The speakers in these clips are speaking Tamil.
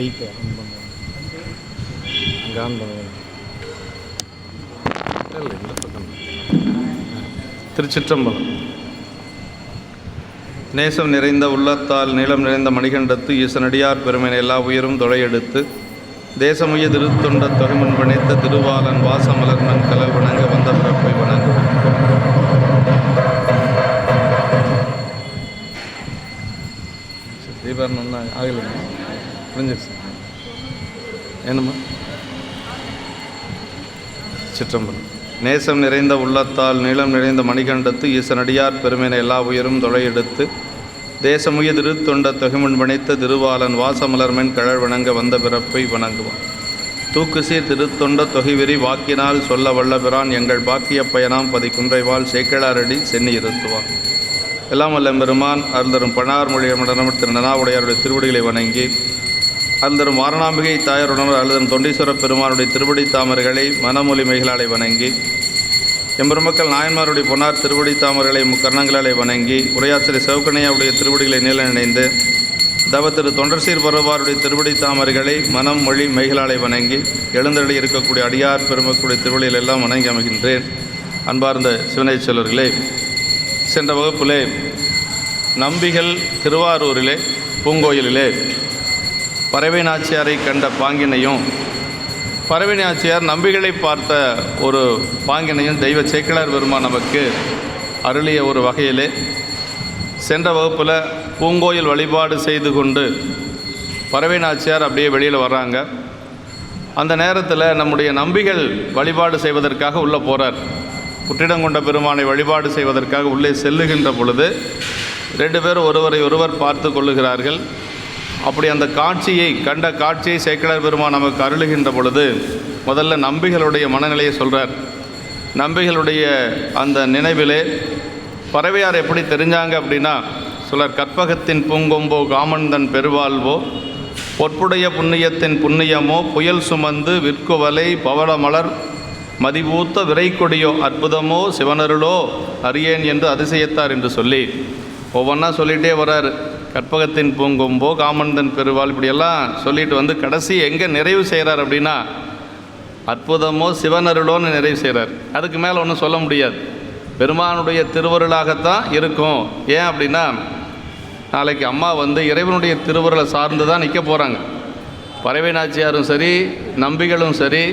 லைட்டு அங்கே ஆன் பண்ணுவேன். இல்லை இந்த பக்கம். திருச்சிற்றம்பலம். நேசம் நிறைந்த உள்ளத்தால் நீளம் நிறைந்த மணிகண்டத்து ஈசனடியார் பெருமையை எல்லா உயிரும் தொலையெடுத்து தேசமுய திருத்தொண்ட தொகைமன் பணித்த திருவாளன் வாசமலர்மன் கலல் வணங்க வந்த பிறப்பை வணங்குவோம். தீபாவளி ஒன்றா ஆகலைங்க, புரிஞ்சிருச்சு என்னம்மா? சிற்றம்பலம். நேசம் நிறைந்த உள்ளத்தால் நீளம் நிறைந்த மணிகண்டத்து ஈசனடியார் பெருமையை எல்லா உயிரும் தொலையெடுத்து தேசமுய திருத்தொண்ட தொகைமன் பணித்த திருவாளன் வாசமலர்மன் கழல் வணங்க வந்த பிறப்பை வணங்குவோம். தூக்குசீர் திருத்தொண்ட தொகைவெறி வாக்கினால் சொல்ல வல்லபிரான் எங்கள் பாக்கிய பயனாம் பதிக்குன்றைவாள் சேக்கிழாரடி சென்னி இருத்துவான். எல்லாம் வல்ல பெருமான் அருள்தரும் பணார் மொழியமிடனமர் திரு நனாவுடையாருடைய திருவடிகளை வணங்கி அருள்தரும் வாரணாம்பிகை தாயாருடனவர் அருள்தரும் தொண்டீஸ்வர பெருமானுடைய திருவடி தாமர்களை மனமொழிமைகளாலை வணங்கி எம்பெருமக்கள் நாயன்மாருடைய பொன்னார் திருவடி தாமர்களை முக்கரணங்களாலை வணங்கி உரையாசிரியர் சிவகணையாவுடைய திருவடிகளை நீல நினைந்து தவ திரு தொண்டர்சீர் பருவாருடைய திருவடி தாமர்களை மனம் மொழி மைகளாலை வணங்கி எழுந்தருளி இருக்கக்கூடிய அடியார் பெருமக்களுடைய திருவடியில் எல்லாம் வணங்கி அமைகின்றேன். அன்பார்ந்த சிவனை செல்வர்களே, சென்ற வகுப்பிலே நம்பிகள் திருவாரூரிலே பூங்கோயிலிலே பறவை நாச்சியாரை கண்ட பாங்கினையும் பறவை நாச்சியார் நம்பிகளை பார்த்த ஒரு பாங்கினையும் தெய்வ சேக்கிழார் பெருமான் நமக்கு அருளிய ஒரு வகையிலே சென்ற வகுப்பில் பூங்கோயில் வழிபாடு செய்து கொண்டு பறவை நாச்சியார் அப்படியே வெளியில் வர்றாங்க. அந்த நேரத்தில் நம்முடைய நம்பிகள் வழிபாடு செய்வதற்காக உள்ளே போகிறார். புற்றிடங்கொண்ட பெருமானை வழிபாடு செய்வதற்காக உள்ளே செல்லுகின்ற பொழுது ரெண்டு பேரும் ஒருவரை ஒருவர் பார்த்து கொள்ளுகிறார்கள். அப்படி அந்த காட்சியை கண்ட காட்சியை சேக்கிழார் பெருமான் நமக்கு அருளுகின்ற பொழுது முதல்ல நம்பிகளுடைய மனநிலையை சொல்கிறார். நம்பிகளுடைய அந்த நினைவிலே பறவையார் எப்படி தெரிஞ்சாங்க அப்படின்னா சொல்கிறார். கற்பகத்தின் பூங்கொம்போ காமந்தன் பெருவாழ்வோ பொற்புடைய புண்ணியத்தின் புண்ணியமோ புயல் சுமந்து விற்குவலை பவளமலர் மதிபூத்த விரைக்கொடியோ அற்புதமோ சிவனருளோ அறியேன் என்று அதிசயத்தார் என்று சொல்லி ஒவ்வொன்றா சொல்லிகிட்டே வர்றார். கற்பகத்தின் பூங்கொம்போ காமந்தன் பெருவாள் இப்படியெல்லாம் சொல்லிட்டு வந்து கடைசி எங்கே நிறைவு செய்கிறார் அப்படின்னா அற்புதமோ சிவனருளோன்னு நிறைவு செய்கிறார். அதுக்கு மேலே ஒன்றும் சொல்ல முடியாது. பெருமானுடைய திருவருளாகத்தான் இருக்கும். ஏன் அப்படின்னா நாளைக்கு அம்மா வந்து இறைவனுடைய திருவருளை சார்ந்து தான் நிற்க போகிறாங்க. பறவை நாச்சியாரும் சரி நம்பிகளும் சரி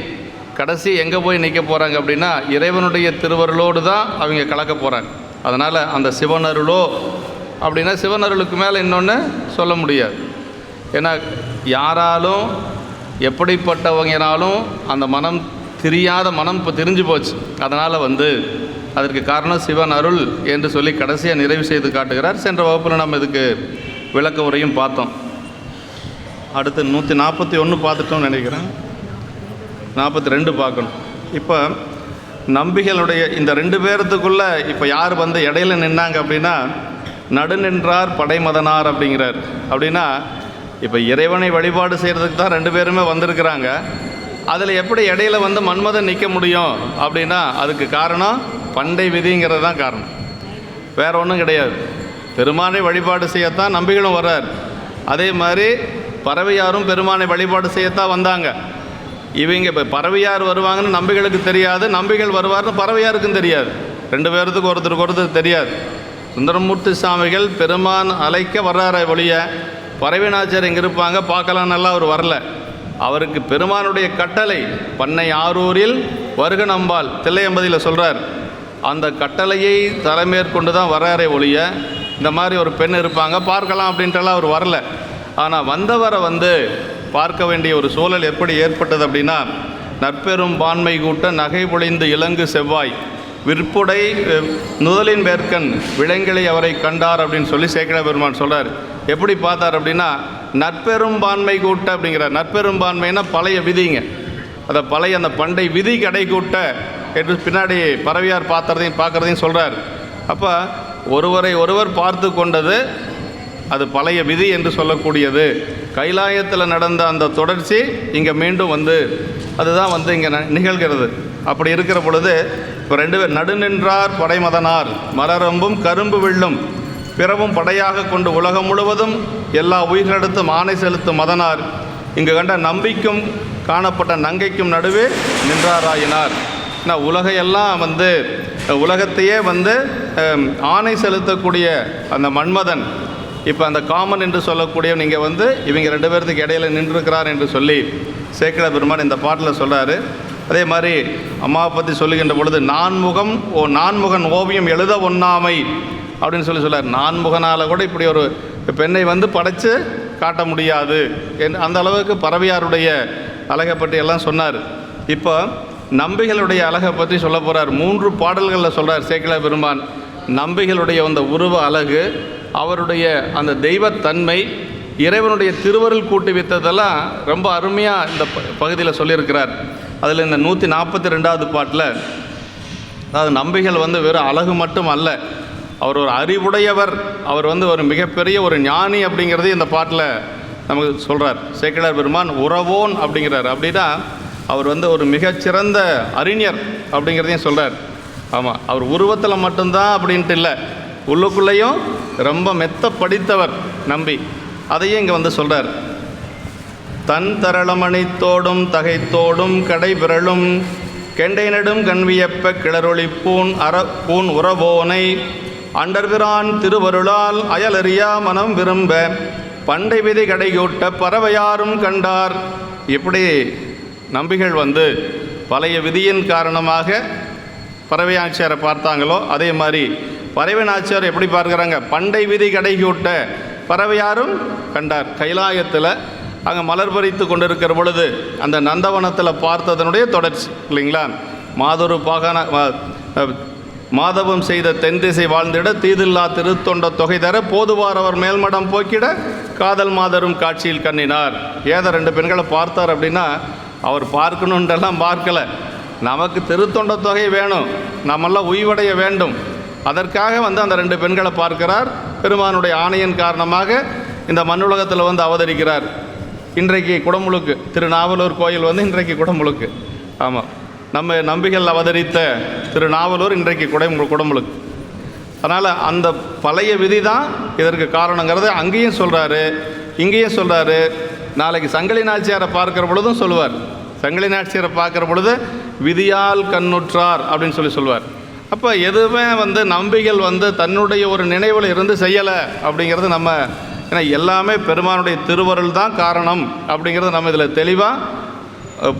கடைசி எங்கே போய் நிற்க போகிறாங்க அப்படின்னா இறைவனுடைய திருவருளோடு தான் அவங்க கலக்க போகிறாங்க. அதனால் அந்த சிவனருளோ அப்படின்னா சிவனருளுக்கு மேலே இன்னொன்று சொல்ல முடியாது. ஏன்னா யாராலும் எப்படிப்பட்டவங்கனாலும் அந்த மனம் தெரியாத மனம் இப்போ தெரிஞ்சு போச்சு. அதனால் வந்து அதற்கு காரணம் சிவன் அருள் என்று சொல்லி கடைசியாக நிறைவு செய்து காட்டுகிறார். சென்ற வகுப்பில் நம்ம இதுக்கு விளக்க உரையும் பார்த்தோம். அடுத்து 141 பார்த்துட்டோம்னு நினைக்கிறேன். 42 பார்க்கணும். இப்போ நம்பிகளுடைய இந்த ரெண்டு பேர்த்துக்குள்ளே இப்போ யார் வந்து இடையில நின்னாங்க அப்படின்னா நடுநின்றார் படைமதனார் அப்படிங்கிறார். அப்படின்னா இப்போ இறைவனை வழிபாடு செய்கிறதுக்கு தான் ரெண்டு பேருமே வந்திருக்கிறாங்க. அதில் எப்படி இடையில வந்து மன்மதன் நிற்க முடியும் அப்படின்னா அதுக்கு காரணம் பண்டை விதிங்கிறது தான் காரணம், வேறு ஒன்றும் கிடையாது. பெருமானை வழிபாடு செய்யத்தான் நம்பிகளும் வர்றார். அதே மாதிரி பறவையாரும் பெருமானை வழிபாடு செய்யத்தான் வந்தாங்க. இவங்க இப்போ பறவையார் வருவாங்கன்னு நம்பிகளுக்கு தெரியாது, நம்பிகள் வருவார்னு பறவையாருக்கும் தெரியாது. ரெண்டு பேர்த்துக்கு ஒருத்தருக்கு ஒருத்தர் தெரியாது. சுந்தரமூர்த்தி சாமிகள் பெருமான் அழைக்க வர்றார ஒழிய பறவை நாச்சியார் எங்கே இருப்பாங்க பார்க்கலாம் நல்லா அவர் வரல. அவருக்கு பெருமானுடைய கட்டளை பண்ணை ஆரூரில் வருக நம்பால் தில்லையம்பதியில் சொல்கிறார். அந்த கட்டளையை தலைமேற்கொண்டு தான் வர்றாரே ஒழிய இந்த மாதிரி ஒரு பெண் இருப்பாங்க பார்க்கலாம் அப்படின்ட்டுலாம் அவர் வரல. ஆனால் வந்தவரை வந்து பார்க்க வேண்டிய ஒரு சூழல் எப்படி ஏற்பட்டது அப்படின்னா நற்பெரும் பான்மை கூட்ட நகை பொழிந்து இலங்கு செவ்வாய் விற்புடை நுதலின் வேர்க்கன் விலங்கிலை அவரை கண்டார் அப்படின்னு சொல்லி சேக்கிழார் பெருமான் சொல்கிறார். எப்படி பார்த்தார் அப்படின்னா நற்பெரும்பான்மை கூட்ட அப்படிங்கிறார். நற்பெரும்பான்மைன்னா பழைய விதிங்க, அதை பழைய அந்த பண்டை விதி கடை கூட்ட என்று பின்னாடி பறவையார் பார்க்குறதையும் சொல்கிறார். அப்போ ஒருவரை ஒருவர் பார்த்து கொண்டது அது பழைய விதி என்று சொல்லக்கூடியது. கைலாயத்தில் நடந்த அந்த தொடர்ச்சி இங்கே மீண்டும் வந்து அதுதான் வந்து இங்கே நிகழ்கிறது. அப்படி இருக்கிற பொழுது இப்போ ரெண்டு பேர் நடுநின்றார் படைமதனார் மலரம்பும் கரும்பு வெள்ளும் பிறவும் படையாக கொண்டு உலகம் முழுவதும் எல்லா உயிர்களிடத்தும் ஆணை செலுத்தும் மதனார் இங்கு கண்ட நம்பிக்கும் காணப்பட்ட நங்கைக்கும் நடுவே நின்றாராயினார். உலகையெல்லாம் உலகத்தையே ஆணை செலுத்தக்கூடிய அந்த மன்மதன் இப்போ அந்த காமன் என்று சொல்லக்கூடிய நீங்கள் இவங்க 2 பேர்த்துக்கு இடையில நின்றுருக்கிறார் என்று சொல்லி சேக்கிழார் பெருமான் இந்த பாட்டில் சொல்கிறாரு. அதே மாதிரி அம்மாவை பற்றி சொல்லுகின்ற பொழுது நான்முகன் ஓவியம் எழுத ஒண்ணாமை அப்படின்னு சொல்கிறார். நான்முகனால் கூட இப்படி ஒரு பெண்ணை படைத்து காட்ட முடியாது அந்த அளவுக்கு பறவையாருடைய அழகை பற்றி எல்லாம் சொன்னார். இப்போ நம்பிகளுடைய அழகை பற்றி சொல்ல போகிறார். 3 பாடல்களில் சொல்கிறார் சேக்கிழார் பெருமான். நம்பிகளுடைய அந்த உருவ அழகு, அவருடைய அந்த தெய்வத்தன்மை, இறைவனுடைய திருவருள் கூட்டுவித்ததெல்லாம் ரொம்ப அருமையாக இந்த பகுதியில் சொல்லியிருக்கிறார். அதில் இந்த 142வது பாட்டில், அதாவது நம்பிகள் வெறும் அழகு மட்டும் அல்ல, அவர் ஒரு அறிவுடையவர், அவர் ஒரு மிகப்பெரிய ஒரு ஞானி அப்படிங்கிறதையும் இந்த பாட்டில் நமக்கு சொல்கிறார் சேக்கிழார் பெருமான். உறவோன் அப்படிங்கிறார். அப்படின்னா அவர் ஒரு மிகச்சிறந்த அறிஞர் அப்படிங்கிறதையும் சொல்கிறார். ஆமாம், அவர் உருவத்தில் மட்டும்தான் அப்படின்ட்டு இல்லை, உள்ளுக்குள்ளேயும் ரொம்ப மெத்த படித்தவர் நம்பி. அதையும் இங்கே சொல்கிறார். தன் தரளமணித்தோடும் தகைத்தோடும் கடைபிரளும் கெண்டை நெடும் கண்வியப்ப கிளரொளி பூன் உறவோனை அண்டர்பிரான் திருவருளால் அயலறியா மனம் விரும்ப பண்டை விதி கடையூட்ட பறவையாரும் கண்டார். இப்படி நம்பிகள் பழைய விதியின் காரணமாக பறவை நாச்சியாரை பார்த்தாங்களோ அதே மாதிரி பறவை நாச்சியார் எப்படி பார்க்குறாங்க, பண்டை விதி கடையூட்ட பறவையாரும் கண்டார். கைலாயத்தில் அங்கே மலர் பறித்து கொண்டிருக்கிற பொழுது அந்த நந்தவனத்தில் பார்த்ததனுடைய தொடர்ச்சி இல்லைங்களா. மாதவம் செய்த தென் திசை வாழ்ந்திட தீதில்லா திருத்தொண்ட தொகை தர போதுவார் அவர் மேல்மடம் போக்கிட காதல் மாதரும் காட்சியில் கண்ணினார். ஏதோ 2 பெண்களை பார்த்தார் அப்படின்னா அவர் பார்க்கணுன்றெல்லாம் பார்க்கலை, நமக்கு திருத்தொண்ட தொகை வேணும், நம்மெல்லாம் உய்வடைய வேண்டும், அதற்காக அந்த 2 பெண்களை பார்க்கிறார். பெருமானுடைய ஆணையின் காரணமாக இந்த மண்ணுலகத்தில் அவதரிக்கிறார். இன்றைக்கு குடமுழுக்கு, திருநாவலூர் கோயில் இன்றைக்கு குடமுழுக்கு. ஆமாம், நம்ம நம்பிகள் அவதரித்த திருநாவலூர் இன்றைக்கு குடமுழுக்கு. அதனால் அந்த பழைய விதி தான் இதற்கு காரணங்கிறது அங்கேயும் சொல்கிறாரு, இங்கேயும் சொல்கிறாரு. நாளைக்கு சங்கிலி நாச்சியாரை பார்க்குற பொழுதும் சொல்லுவார். சங்கிலி நாச்சியாரை பார்க்குற பொழுது விதியால் கண்ணுற்றார் அப்படின்னு சொல்லுவார். அப்போ எதுவுமே நம்பிகள் தன்னுடைய ஒரு நினைவில் இருந்து செய்யலை அப்படிங்கிறது நம்ம, ஏன்னா எல்லாமே பெருமானுடைய திருவருள் தான் காரணம் அப்படிங்கிறத நம்ம இதில் தெளிவாக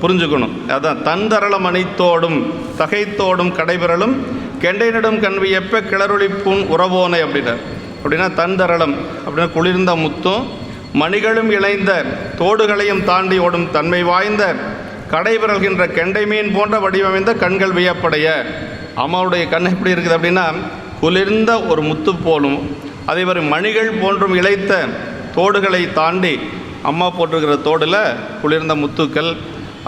புரிஞ்சுக்கணும். அதான் தந்தரளம் அணித்தோடும் தகைத்தோடும் கடைபிரலும் கெண்டை நெடும் கண்வியப்ப கிளரொளி பூன் உறவோனை அப்படின்னா தந்தரளம் அப்படின்னா குளிர்ந்த முத்தும் மணிகளும் இணைந்த தோடுகளையும் தாண்டி ஓடும் தன்மை வாய்ந்த கடைபிரல்கின்ற கெண்டை மீன் போன்ற வடிவமைந்த கண்கள் வியப்படைய. அம்மாவுடைய கண் எப்படி இருக்குது அப்படின்னா குளிர்ந்த ஒரு முத்து போலும், அதே மாதிரி மணிகள் போன்றும் இழைத்த தோடுகளை தாண்டி அம்மா போட்டிருக்கிற தோடில் குளிர்ந்த முத்துக்கள்,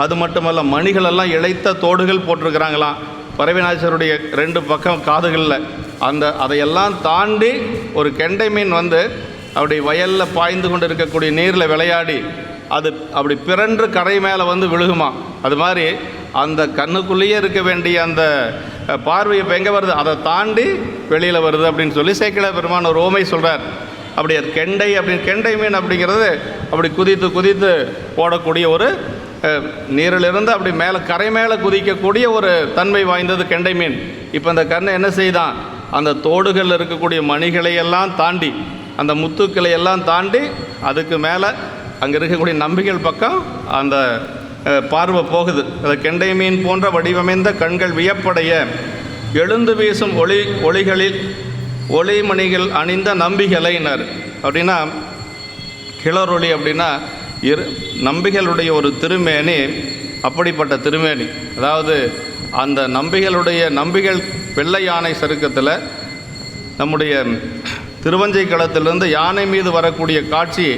அது மட்டுமல்ல மணிகளெல்லாம் இழைத்த தோடுகள் போட்டிருக்கிறாங்களாம் பறவைநாச்சருடைய 2 பக்கம் காதுகளில். அதையெல்லாம் தாண்டி ஒரு கெண்டை மீன் அப்படி வயலில் பாய்ந்து கொண்டு இருக்கக்கூடிய நீரில் விளையாடி அது அப்படி பிறன்று கரை மேலே விழுகுமா. அது மாதிரி அந்த கண்ணுக்குள்ளேயே இருக்க வேண்டிய அந்த பார்வை இப்போ எங்கே வருது, அதை தாண்டி வெளியில் வருது அப்படின்னு சொல்லி சேக்கிழார் பெருமான் ஒரு ஓமை சொல்கிறார். அப்படி அது கெண்டை மீன் அப்படிங்கிறது அப்படி குதித்து போடக்கூடிய ஒரு நீரிலிருந்து அப்படி கரை மேலே குதிக்கக்கூடிய ஒரு தன்மை வாய்ந்தது கெண்டை மீன். இப்போ அந்த கண்ணை என்ன செய்தான், அந்த தோடுகளில் இருக்கக்கூடிய மணிகளையெல்லாம் தாண்டி அந்த முத்துக்களை எல்லாம் தாண்டி அதுக்கு மேலே அங்கே இருக்கக்கூடிய நம்பிகள் பக்கம் அந்த பார்வை போகுது. அந்த கெண்டை மீன் போன்ற வடிவமைந்த கண்கள் வியப்படைய எழுந்து வீசும் ஒளிகளில் ஒளிமணிகள் அணிந்த நம்பிகளையினர். அப்படின்னா கிளரொளி அப்படின்னா நம்பிகளுடைய ஒரு திருமேனி, அப்படிப்பட்ட திருமேனி. அதாவது அந்த நம்பிகள் வெள்ளை யானை சருக்கத்தில் நம்முடைய திருவஞ்சை களத்திலிருந்து யானை மீது வரக்கூடிய காட்சி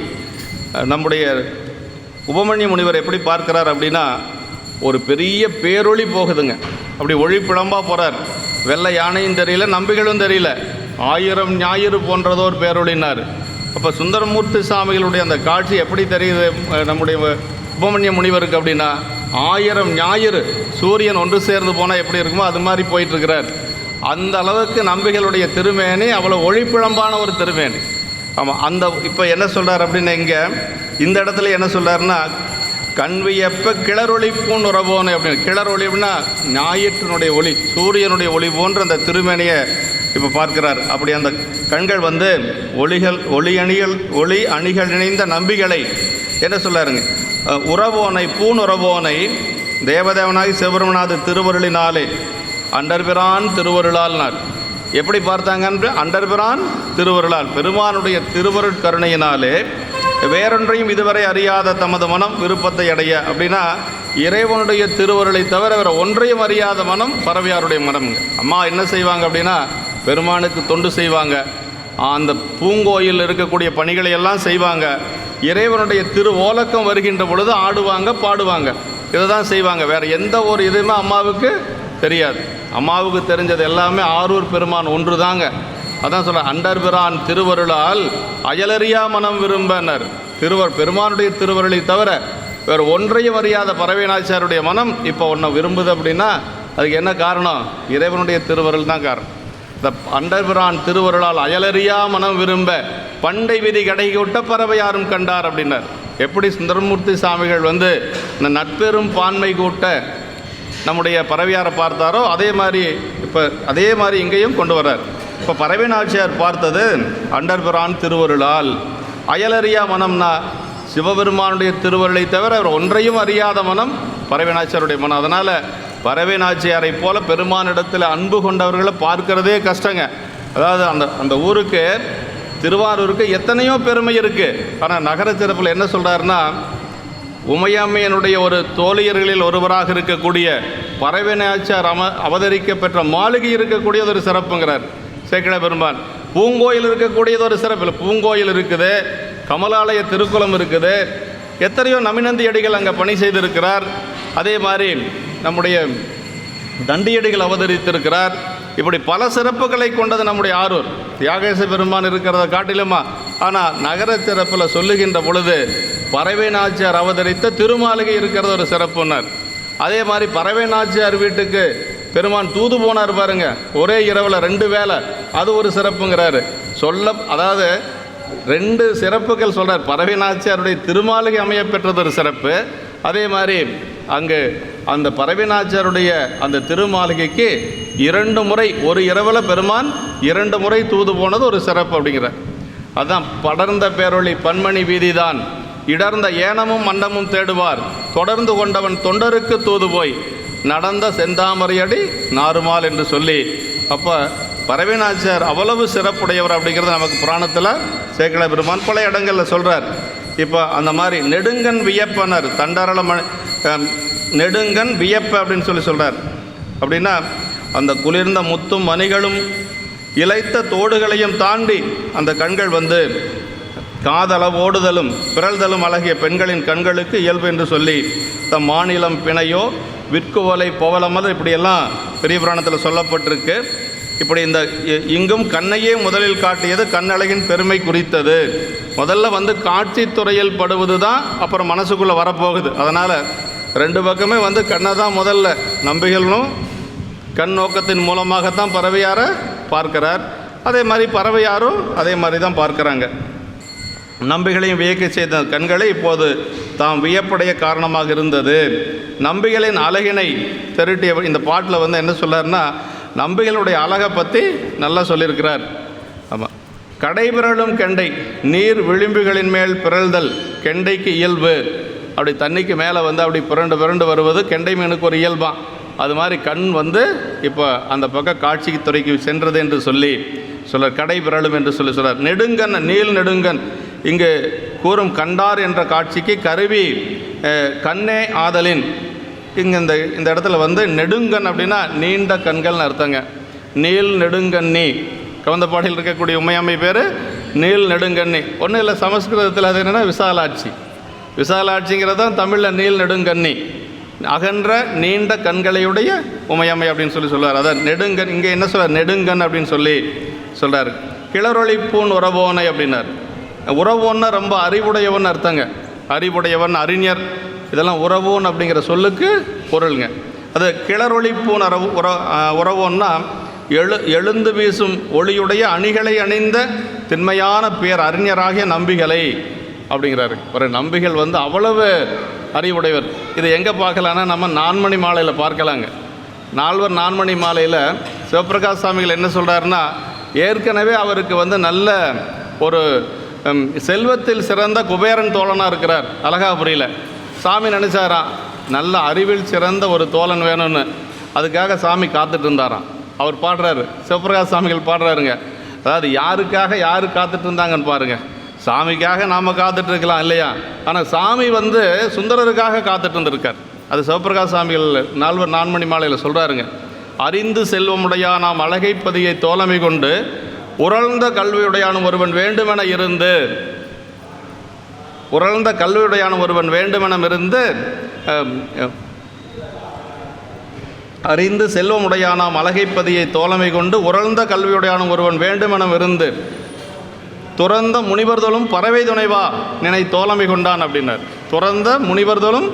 நம்முடைய உபமன்ய முனிவர் எப்படி பார்க்கிறார் அப்படின்னா ஒரு பெரிய பேரொளி போகுதுங்க, அப்படி ஒளிப்பிழம்பாக போகிறார். வெள்ளை யானையும் தெரியல, நம்பிகளும் தெரியல, 1000 ஞாயிறு போன்றதோர் பேரொளினார். அப்போ சுந்தரமூர்த்தி சாமிகளுடைய அந்த காட்சி எப்படி தெரியுது நம்முடைய உபமன்ய முனிவருக்கு அப்படின்னா 1000 ஞாயிறு சூரியன் ஒன்று சேர்ந்து போனால் எப்படி இருக்குமோ அது மாதிரி போயிட்டுருக்கிறார். அந்த அளவுக்கு நம்பிகளுடைய திருமேனி அவ்வளோ ஒளிப்பிழம்பான ஒரு திருமேனி. ஆமாம், இப்போ என்ன சொல்கிறார் அப்படின்னா இங்கே இந்த இடத்துல என்ன சொல்கிறாருன்னா, கண்வியப்ப கிளரொளிப்பூன் உறவோனை அப்படின்னு. கிளரொளி அப்படின்னா ஞாயிற்றினுடைய ஒளி, சூரியனுடைய ஒளி போன்ற அந்த திருமேனியை இப்போ பார்க்கிறார். அப்படி அந்த கண்கள் வந்து ஒளி அணிகள் இணைந்த நம்பிகளை என்ன சொல்லாருங்க, உறவோனை பூன் உறவோனை தேவதேவனாகி சிவபெருமனாது திருவருளினாலே அண்டர்பிரான் திருவருளால்னார். எப்படி பார்த்தாங்க? அண்டர்பிரான் திருவருளால், பெருமானுடைய திருவருட் கருணையினாலே வேறொன்றையும் இதுவரை அறியாத தமது மனம் விருப்பத்தை அடைய. அப்படின்னா இறைவனுடைய திருவருளை தவிர வேறு ஒன்றையும் அறியாத மனம் பறவையாருடைய மனம்ங்க. அம்மா என்ன செய்வாங்க அப்படின்னா, பெருமானுக்கு தொண்டு செய்வாங்க, அந்த பூங்கோயில் இருக்கக்கூடிய பணிகளை எல்லாம் செய்வாங்க, இறைவனுடைய திரு ஓலக்கம் வருகின்ற பொழுது ஆடுவாங்க பாடுவாங்க, இதை தான் செய்வாங்க. வேறு எந்த ஒரு இதுவுமே அம்மாவுக்கு தெரியாது. அம்மாவுக்கு தெரிஞ்சது எல்லாமே ஆரூர் பெருமான் ஒன்று தாங்க. அதான் சொல்ல, அண்டர்பிரான் திருவருளால் அயலறியா மனம் விரும்பினர். பெருமானுடைய திருவருளை தவிர வேறு ஒன்றையும் அறியாத பறவை நாச்சியாருடைய மனம் இப்போ ஒன்றை விரும்புது. அப்படின்னா அதுக்கு என்ன காரணம்? இறைவனுடைய திருவருள் தான் காரணம். இந்த அண்டர்பிரான் திருவருளால் அயலறியா மனம் விரும்ப பண்டை விதி கடைகொட்ட பறவை யாரும் கண்டார் அப்படின்னார். எப்படி சுந்தரமூர்த்தி சாமிகள் வந்து இந்த நட்பெரும் பான்மை கூட்ட நம்முடைய பறவையாரை பார்த்தாரோ அதே மாதிரி இங்கேயும் கொண்டு வர்றார். இப்போ பறவை நாச்சியார் பார்த்தது அண்டர்பிரான் திருவருளால். அயலறியா மனம்னா சிவபெருமானுடைய திருவருளை தவிர அவர் ஒன்றையும் அறியாத மனம் பறவை நாச்சியாருடைய மனம். அதனால் பறவை நாச்சியாரை போல பெருமானிடத்தில் அன்பு கொண்டவர்களை பார்க்கிறதே கஷ்டங்க. அதாவது அந்த ஊருக்கு, திருவாரூருக்கு எத்தனையோ பெருமை இருக்குது. ஆனால் நகர சிறப்பில் என்ன சொல்கிறாருன்னா, உமையம்மையனுடைய ஒரு தோழியர்களில் ஒருவராக இருக்கக்கூடிய பறவை நாச்சியார் அவதரிக்க பெற்ற மாளிகை இருக்கக்கூடியது ஒரு சிறப்புங்கிறார் சேக்கிழார் பெருமான். பூங்கோயில் இருக்கக்கூடியது ஒரு சிறப்பு இல்லை. பூங்கோயில் இருக்குது, கமலாலய திருக்குளம் இருக்குது, எத்தனையோ நமினந்தியடிகள் அங்கே பணி செய்திருக்கிறார். அதே மாதிரி நம்முடைய தண்டியடிகள் அவதரித்திருக்கிறார். இப்படி பல சிறப்புகளை கொண்டது நம்முடைய ஆரூர். தியாகேச பெருமான் இருக்கிறத காட்டிலுமா. ஆனால் நகர சிறப்பில் சொல்லுகின்ற பொழுது பறவை நாச்சியார் அவதரித்த திருமாளிகை இருக்கிறது ஒரு சிறப்புன்னார். அதே மாதிரி பறவை நாச்சியார் வீட்டுக்கு பெருமான் தூது போனார் பாருங்க, ஒரே இரவில் 2 வேளை, அது ஒரு சிறப்புங்கிறாரு. அதாவது 2 சிறப்புகள் சொல்கிறார். பறவை நாச்சியாருடைய திருமாளிகை அமைய பெற்றது ஒரு சிறப்பு. அதே மாதிரி அங்கு அந்த பறவை நாச்சியாருடைய அந்த திருமாளிகைக்கு 2 முறை, ஒரு இரவில் பெருமான் 2 முறை தூது போனது ஒரு சிறப்பு அப்படிங்கிறார். அதுதான் படர்ந்த பேரொளி பன்மணி வீதிதான் இடர்ந்த ஏனமும் மண்டமும் தேடுவார் தொடர்ந்து கொண்டவன் தொண்டருக்கு தூது போய் நடந்த செந்தாமரையடி நாருமால் என்று சொல்லி, அப்போ பறவை நாச்சியார் அவ்வளவு சிறப்புடையவர் அப்படிங்கிறது நமக்கு புராணத்தில் சேக்கிழார் பெருமான் பல இடங்களில் சொல்கிறார். இப்போ அந்த மாதிரி நெடுங்கன் வியப்பனர் தண்டரள நெடுங்கன் வியப்ப அப்படின்னு சொல்கிறார். அப்படின்னா அந்த குளிர்ந்த முத்தும் மணிகளும் இளைத்த தோடுகளையும் தாண்டி அந்த கண்கள் வந்து காதளவோடுதலும் பிறழ்தலும் அழகிய பெண்களின் கண்களுக்கு இயல்பு என்று சொல்லி தம் மாநிலம் பிணையோ விற்குவலை போவலமல் இப்படியெல்லாம் பெரிய புராணத்தில் சொல்லப்பட்டிருக்கு. இப்படி இந்த இங்கும் கண்ணையே முதலில் காட்டியது கண்ணழகின் பெருமை குறித்தது. முதல்ல வந்து காட்சி துறையில் படுவது தான் அப்புறம் மனசுக்குள்ளே வரப்போகுது. அதனால் 2 பக்கமே வந்து கண்ணை தான் முதல்ல, நம்பிகளும் கண் நோக்கத்தின் மூலமாகத்தான் பறவையாரை பார்க்கிறார். அதே மாதிரி பறவையாரும் அதே மாதிரி தான் பார்க்குறாங்க. நம்பிகளையும் வியக்க செய்த கண்களை இப்போது தாம் வியப்படைய காரணமாக இருந்தது. நம்பிகளின் அழகினை திரட்டிய இந்த பாட்டில் வந்து என்ன சொல்கிறார்னா, நம்பிகளுடைய அழகை பற்றி நல்லா சொல்லியிருக்கிறார். ஆமாம், கடைபிரளும் கெண்டை நீர் விளிம்புகளின் மேல் பிறழ்தல் கெண்டைக்கு இயல்பு. அப்படி தண்ணிக்கு மேலே வந்து அப்படி பிறண்டு வருவது கெண்டை மீனுக்கு ஒரு இயல்பான். அது மாதிரி கண் வந்து இப்போ அந்த பக்கம் காட்சிக்கு துறைக்கு சென்றது என்று சொல்லி சொல்கிறார். கடை பிறழும் என்று சொல்கிறார். நெடுங்கன் நீள் நெடுங்கன் இங்கு கூறும் கண்டார் என்ற காட்சிக்கு கருவி கண்ணே ஆதலின். இங்கே இந்த இடத்துல வந்து நெடுங்கன் அப்படின்னா நீண்ட கண்கள்னு அர்த்தங்க. நீள் நெடுங்கண்ணி கவந்தப்பாடியில் இருக்கக்கூடிய உமையம்மை பேர் நீள் நெடுங்கண்ணி. ஒன்றும் இல்லை, சமஸ்கிருதத்தில் அது என்னென்னா விசாலாட்சி. விசாலாட்சிங்கிறது தான் தமிழில் நீள் நெடுங்கண்ணி, அகன்ற நீண்ட கண்களையுடைய உமையம்மை அப்படின்னு சொல்லுவார். அதான் நெடுங்கன். இங்கே என்ன சொல்கிறார்? நெடுங்கன் அப்படின்னு சொல்லி சொல்கிறார். கிளரொளிப்பூன் உறவோனை அப்படின்னார். உறவோன்னா ரொம்ப அறிவுடையவன் அர்த்தங்க. அறிவுடையவன், அறிஞர், இதெல்லாம் உறவோன் அப்படிங்கிற சொல்லுக்கு பொருளுங்க. அது கிளரொளிப்பூன் உறவோன்னா எழுந்து வீசும் ஒளியுடைய அணிகளை அணிந்த திண்மையான பேர் அறிஞராகிய நம்பிகளை அப்படிங்கிறாரு. ஒரு நம்பிகள் வந்து அவ்வளவு அறிவுடையவர். இதை எங்கே பார்க்கலான்னா நம்ம நான்மணி மாலையில் பார்க்கலாங்க. நால்வர் நான்மணி மாலையில் சிவபிரகாஷ் சாமிகள் என்ன சொல்கிறாருன்னா, ஏற்கனவே அவருக்கு வந்து நல்ல ஒரு செல்வத்தில் சிறந்த குபேரன் தோழனாக இருக்கிறார் அழகாபுரியில். சாமி நினச்சாராம் நல்ல அறிவில் சிறந்த ஒரு தோழன் வேணும்னு. அதுக்காக சாமி காத்துட்டு இருந்தாராம். அவர் பாடுறாரு, சிவபிரகாஷ் சாமிகள் பாடுறாருங்க. அதாவது யாருக்காக யார் காத்துட்டு இருந்தாங்கன்னு பாருங்கள். சாமிக்காக நாம் காத்துட்டு இருக்கலாம் இல்லையா, ஆனால் சாமி வந்து சுந்தரருக்காக காத்துட்டு இருந்திருக்கார். அது சிவபிரகாஷ் சாமிகள் நால்வர் நான்மணி மாலையில் சொல்கிறாருங்க. அறிந்து செல்வமுடையா நாம் அழகைப்பதியை தோழமை கொண்டு உறழ்ந்த கல்வியுடையான ஒருவன் வேண்டுமென இருந்து, உறழ்ந்த கல்வியுடையான ஒருவன் வேண்டுமென இருந்து, அறிந்து செல்வமுடையானாம் அழகைப்பதியை தோழமை கொண்டு உறழ்ந்த கல்வியுடையான ஒருவன் வேண்டுமென இருந்து துறந்த முனிவர்தலும் பறவை துணைவா நினை தோழமை கொண்டான் அப்படின்னார். துறந்த முனிவர்தலும்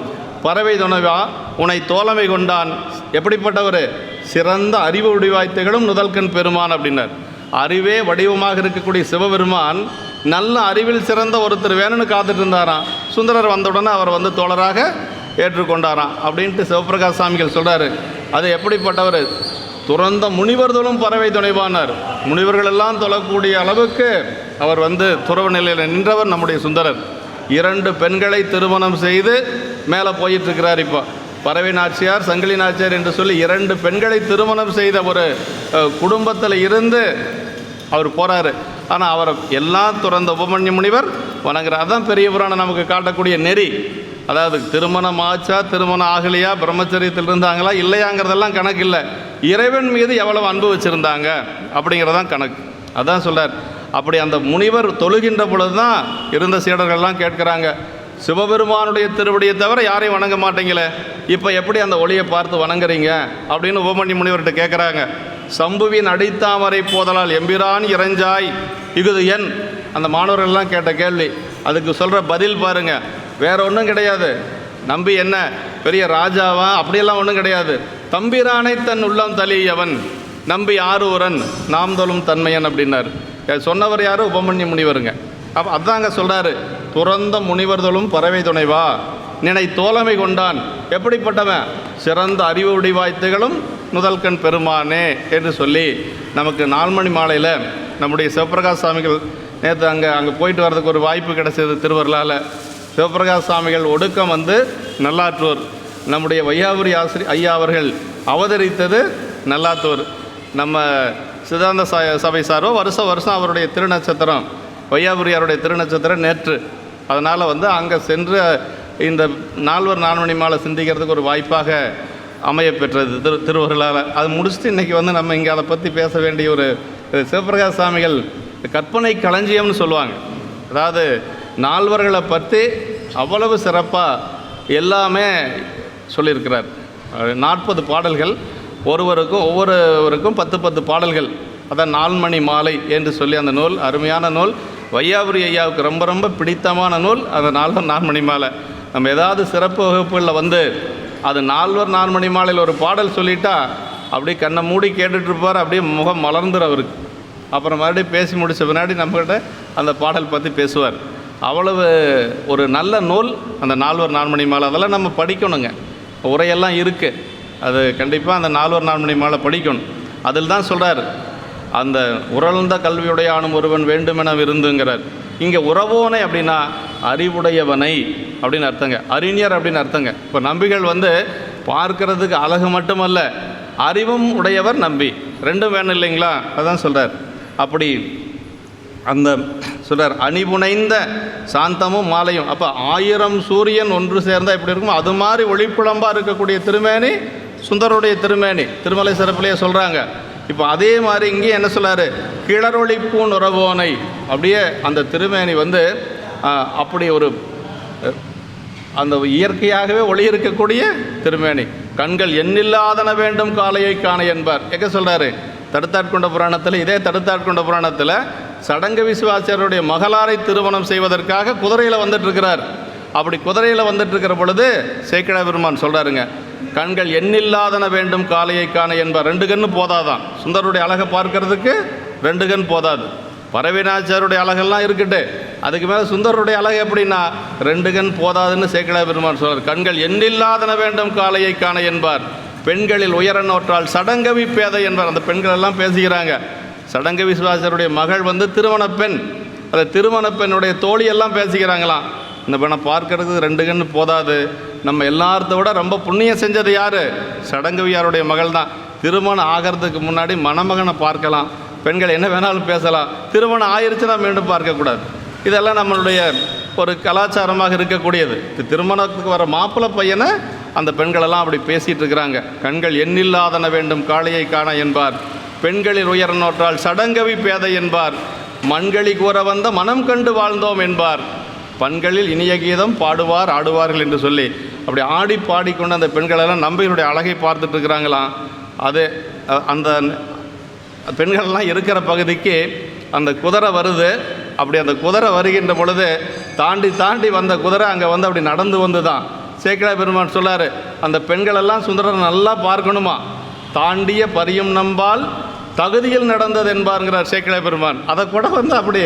பறவை துணைவா உன்னை தோழமை கொண்டான். எப்படிப்பட்டவர்? சிறந்த அறிவு வடிவாய்த்துகளும் நுதல்கண் பெருமான் அப்படின்னார். அறிவே வடிவமாக இருக்கக்கூடிய சிவபெருமான் நல்ல அறிவில் சிறந்த ஒருத்தர் வேணும்னு காத்துட்டு இருந்தாராம். சுந்தரர் வந்தவுடனே அவர் வந்து தோழராக ஏற்றுக்கொண்டாராம் அப்படின்ட்டு சிவபிரகாஷ் சாமிகள் சொல்கிறாரு. அது எப்படிப்பட்டவர்? துறந்த முனிவர்களும் பறவை துணைவானார். முனிவர்கள் எல்லாம் தொழக்கூடிய அளவுக்கு அவர் வந்து துறவு நிலையில் நின்றவர் நம்முடைய சுந்தரர். 2 பெண்களை திருமணம் செய்து மேலே போயிட்டுருக்கிறார். இப்போ பறவை நாச்சியார், சங்கிலி நாச்சியார் என்று சொல்லி 2 பெண்களை திருமணம் செய்த ஒரு குடும்பத்தில் இருந்து அவர் போகிறாரு. ஆனால் அவரை எல்லாம் துறந்த உபமன்ய முனிவர் வணங்குறார். அதுதான் பெரிய புராணம் நமக்கு காட்டக்கூடிய நெறி. அதாவது திருமணம் ஆச்சா திருமணம் ஆகலையா, பிரம்மச்சரியத்தில் இருந்தாங்களா இல்லையாங்கிறதெல்லாம் கணக்கு இல்லை. இறைவன் மீது எவ்வளவு அன்பு வச்சுருந்தாங்க அப்படிங்கிறதான் கணக்கு. அதான் சொல்கிறார். அப்படி அந்த முனிவர் தொழுகின்ற பொழுது தான் இருந்த சீடர்கள்லாம் கேட்குறாங்க, சிவபெருமானுடைய திருவடியை தவிர யாரையும் வணங்க மாட்டீங்களே, இப்போ எப்படி அந்த ஒளியை பார்த்து வணங்குறீங்க அப்படின்னு உபமன்ய முனிவர்கிட்ட கேட்குறாங்க. சம்புவின் அடித்தாமரை போதலால் எம்பிரான் இறைஞ்சாய் இகுது என், அந்த மாணவர்கள்லாம் கேட்ட கேள்வி. அதுக்கு சொல்கிற பதில் பாருங்கள், வேற ஒன்றும் கிடையாது. நம்பி என்ன பெரிய ராஜாவா அப்படியெல்லாம் ஒன்றும் கிடையாது. தம்பிரானை தன் உள்ளம் தலியவன் நம்பி ஆரூரன் நாம் தொழும் தன்மையன் அப்படின்னார். சொன்னவர் யார்? உபமன்ய முனிவருங்க. அப்போ அதாங்க சொல்கிறாரு, துறந்த முனிவர்களும் பறவை துணைவா நினை தோழமை கொண்டான். எப்படிப்பட்டவன்? சிறந்த அறிவு வடிவாய்த்துகளும் நுதல்கண் பெருமானே என்று சொல்லி நமக்கு 4 மணி மாலையில் நம்முடைய சிவபிரகாஷ் சாமிகள் நேற்று அங்கே போயிட்டு வர்றதுக்கு ஒரு வாய்ப்பு கிடைச்சது திருவருளால். சிவபிரகாஷ் சாமிகள் ஒடுக்கம் வந்து நல்லாற்றூர், நம்முடைய வையாபுரி ஐயா அவர்கள் அவதரித்தது நல்லாத்தூர். நம்ம சித்தாந்த சபை சார்போ வருஷம் அவருடைய திருநட்சத்திரம், வையாபுரியாருடைய திருநட்சத்திரம் நேற்று. அதனால் வந்து அங்கே சென்று இந்த 4 நான்மணி மாலை சிந்திக்கிறதுக்கு ஒரு வாய்ப்பாக அமைய பெற்றது திருவருளால். அது முடிச்சுட்டு இன்றைக்கி வந்து நம்ம இங்கே அதை பற்றி பேச வேண்டிய ஒரு சிவபிரகாஷ் சாமிகள் கற்பனை களஞ்சியம்னு சொல்லுவாங்க. அதாவது நால்வர்களை பற்றி அவ்வளவு சிறப்பாக எல்லாமே சொல்லியிருக்கிறார். 40 பாடல்கள், ஒவ்வொருவருக்கும் 10 பாடல்கள். அதான் 4 மணி மாலை என்று சொல்லி அந்த நூல் அருமையான நூல். வையாபுரி ஐயாவுக்கு ரொம்ப ரொம்ப பிடித்தமான நூல் அந்த 4 மணி மாலை. நம்ம ஏதாவது சிறப்பு வகுப்புகளில் வந்து அது 4 மணி மாலையில் ஒரு பாடல் சொல்லிட்டா அப்படியே கண்ணை மூடி கேட்டுட்ருப்பார், அப்படியே முகம் மலர்ந்துடும் அவருக்கு. அப்புறம் மறுபடியும் பேசி முடித்த பின்னாடி நம்மகிட்ட அந்த பாடல் பற்றி பேசுவார். அவ்வளவு ஒரு நல்ல நூல் அந்த 4 மணி மாலை. அதெல்லாம் நம்ம படிக்கணுங்க. உரையெல்லாம் இருக்குது, அது கண்டிப்பாக அந்த 4 மணி மாலை படிக்கணும். அதில் தான் சொல்கிறார், அந்த உறழ்ந்த கல்வியுடையானும் ஒருவன் வேண்டுமென விருந்துங்கிறார். இங்கே உறவோனை அப்படின்னா அறிவுடையவனை அப்படின்னு அர்த்தங்க, அறிஞர் அப்படின்னு அர்த்தங்க. இப்போ நம்பிகள் வந்து பார்க்கறதுக்கு அழகு மட்டுமல்ல, அறிவும் உடையவர் நம்பி, ரெண்டும் வேணும் இல்லைங்களா? அதான் சொல்கிறார். அப்படி அந்த சொல்கிறார், அணிபுனைந்த சாந்தமும் மாலையும். அப்போ 1000 சூரியன் ஒன்று சேர்ந்தால் எப்படி இருக்கும், அது மாதிரி ஒளிப்புலம்பாக இருக்கக்கூடிய திருமேனி சுந்தருடைய திருமேனி. திருமலை சிறப்பிலேயே சொல்கிறாங்க. இப்போ அதே மாதிரி இங்கேயும் என்ன சொல்கிறார், கிளரொளிப்பூன் உறவோனை. அப்படியே அந்த திருமேனி வந்து அப்படி ஒரு அந்த இயற்கையாகவே ஒளி இருக்கக்கூடிய திருமேனி. கண்கள் எண்ணில்லாதன வேண்டும் காலையை காண என்பார். எங்கே சொல்கிறாரு? தடுத்தாட்கொண்ட புராணத்தில். இதே தடுத்தாட்கொண்ட புராணத்தில் சடங்க விசுவாசியருடைய மகளாரை திருமணம் செய்வதற்காக குதிரையில் வந்துட்டுருக்கிறார். அப்படி குதிரையில் வந்துட்டுருக்கிற பொழுது சேக்கிழ பெருமான் சொல்கிறாருங்க, கண்கள் எண்ணில்லாதன வேண்டும் காலையை காண என்பார். 2 கண்ணு போதாதான். சுந்தருடைய அழகை பார்க்கறதுக்கு 2 கண் போதாது. பரவினாச்சாருடைய அழகெல்லாம் இருக்கட்டு, அதுக்கு மேலே சுந்தரருடைய அழகு எப்படின்னா 2 கண் போதாதுன்னு சேக்கிழார் பெருமான் சொல்றார். கண்கள் எண்ணில்லாதன வேண்டும் காளையை காண என்பார், பெண்களில் உயரநோற்றால் சடங்கவி பேதை என்பார். அந்த பெண்கள் எல்லாம் பேசுகிறாங்க. சடங்கவி சிவாச்சாரியருடைய மகள் வந்து திருமண பெண், அந்த திருமண பெண்ணுடைய தோழியெல்லாம் பேசிக்கிறாங்களாம். இந்த பெண்ணை பார்க்கறதுக்கு 2 கண் போதாது, நம்ம எல்லார்த்த விட ரொம்ப புண்ணியம் செஞ்சது யார்? சடங்கவியாருடைய மகள் தான். திருமணம் ஆகிறதுக்கு முன்னாடி மணமகனை பார்க்கலாம், பெண்கள் என்ன வேணாலும் பேசலாம், திருமணம் ஆயிருச்சுன்னா மீண்டும் பார்க்கக்கூடாது. இதெல்லாம் நம்மளுடைய ஒரு கலாச்சாரமாக இருக்கக்கூடியது. திருமணத்துக்கு வர மாப்பிள்ளை பையனை அந்த பெண்களெல்லாம் அப்படி பேசிகிட்டு இருக்கிறாங்க. கண்கள் எண்ணில்லாதன வேண்டும் காளையை காண என்பார், பெண்களில் உயர நோற்றால் சடங்கவி பேதை என்பார், மண்களி கூற வந்த மனம் கண்டு வாழ்ந்தோம் என்பார், பண்களில் இனிய கீதம் பாடுவார் ஆடுவார்கள் என்று சொல்லி அப்படி ஆடி பாடிக்கொண்டு அந்த பெண்களெல்லாம் நம்பிகளுடைய அழகை பார்த்துட்டு இருக்கிறாங்களாம். அது அந்த பெண்கள்லாம் இருக்கிற பகுதிக்கு அந்த குதிரை வருது. அப்படி அந்த குதிரை வருகின்ற பொழுது தாண்டி தாண்டி வந்த குதிரை அங்கே வந்து அப்படி நடந்து வந்து தான் சேக்கிழார் பெருமான் சொல்லார், அந்த பெண்களெல்லாம் சுந்தரரை நல்லா பார்க்கணுமா, தாண்டிய பரியும் நம்பால் தகுதியில் நடந்தது என்பாருங்கிறார் சேக்கிழார் பெருமான். அதை கூட வந்து அப்படி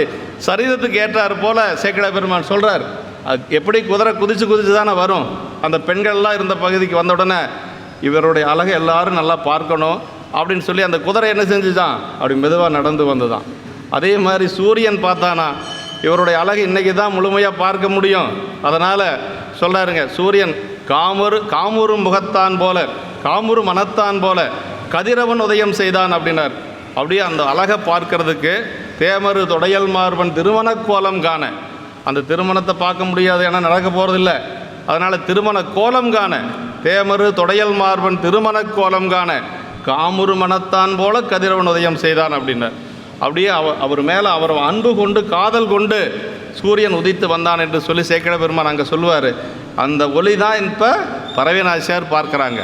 சரீரத்துக்கு ஏற்றார் போல் சேக்கிழார் பெருமான் சொல்கிறார். அது எப்படி குதிரை குதிச்சு தானே வரும். அந்த பெண்கள்லாம் இருந்த பகுதிக்கு வந்த உடனே இவருடைய அழகை எல்லாரும் நல்லா பார்க்கணும் அப்படின்னு சொல்லி அந்த குதிரை என்ன செஞ்சுதான் அப்படி மெதுவாக நடந்து வந்து தான். அதே மாதிரி சூரியன் பார்த்தானா இவருடைய அழகு இன்றைக்கி தான் முழுமையாக பார்க்க முடியும். அதனால் சொல்கிறாருங்க, சூரியன் காமுறு முகத்தான் போல காமுறு மனத்தான் போல கதிரவன் உதயம் செய்தான் அப்படின்னார். அப்படியே அந்த அழகை பார்க்கறதுக்கு தேமரு தொடையல் மார்பன் திருமண கோலம் காண, அந்த திருமணத்தை பார்க்க முடியாது, ஏன்னா நடக்க போகிறதில்ல. அதனால் திருமண கோலம் காண தேமரு தொடையல் மார்பன் திருமண கோலம் காண காமுறு மனத்தான் போல கதிரவன் உதயம் செய்தான் அப்படின்னார். அப்படியே அவர் மேலே அவர் அன்பு கொண்டு காதல் கொண்டு சூரியன் உதித்து வந்தான் என்று சொல்லி சேக்கிழார் பெருமான் அங்கே சொல்லுவார். அந்த ஒளி தான் இப்போ பரவினாசியார் பார்க்குறாங்க.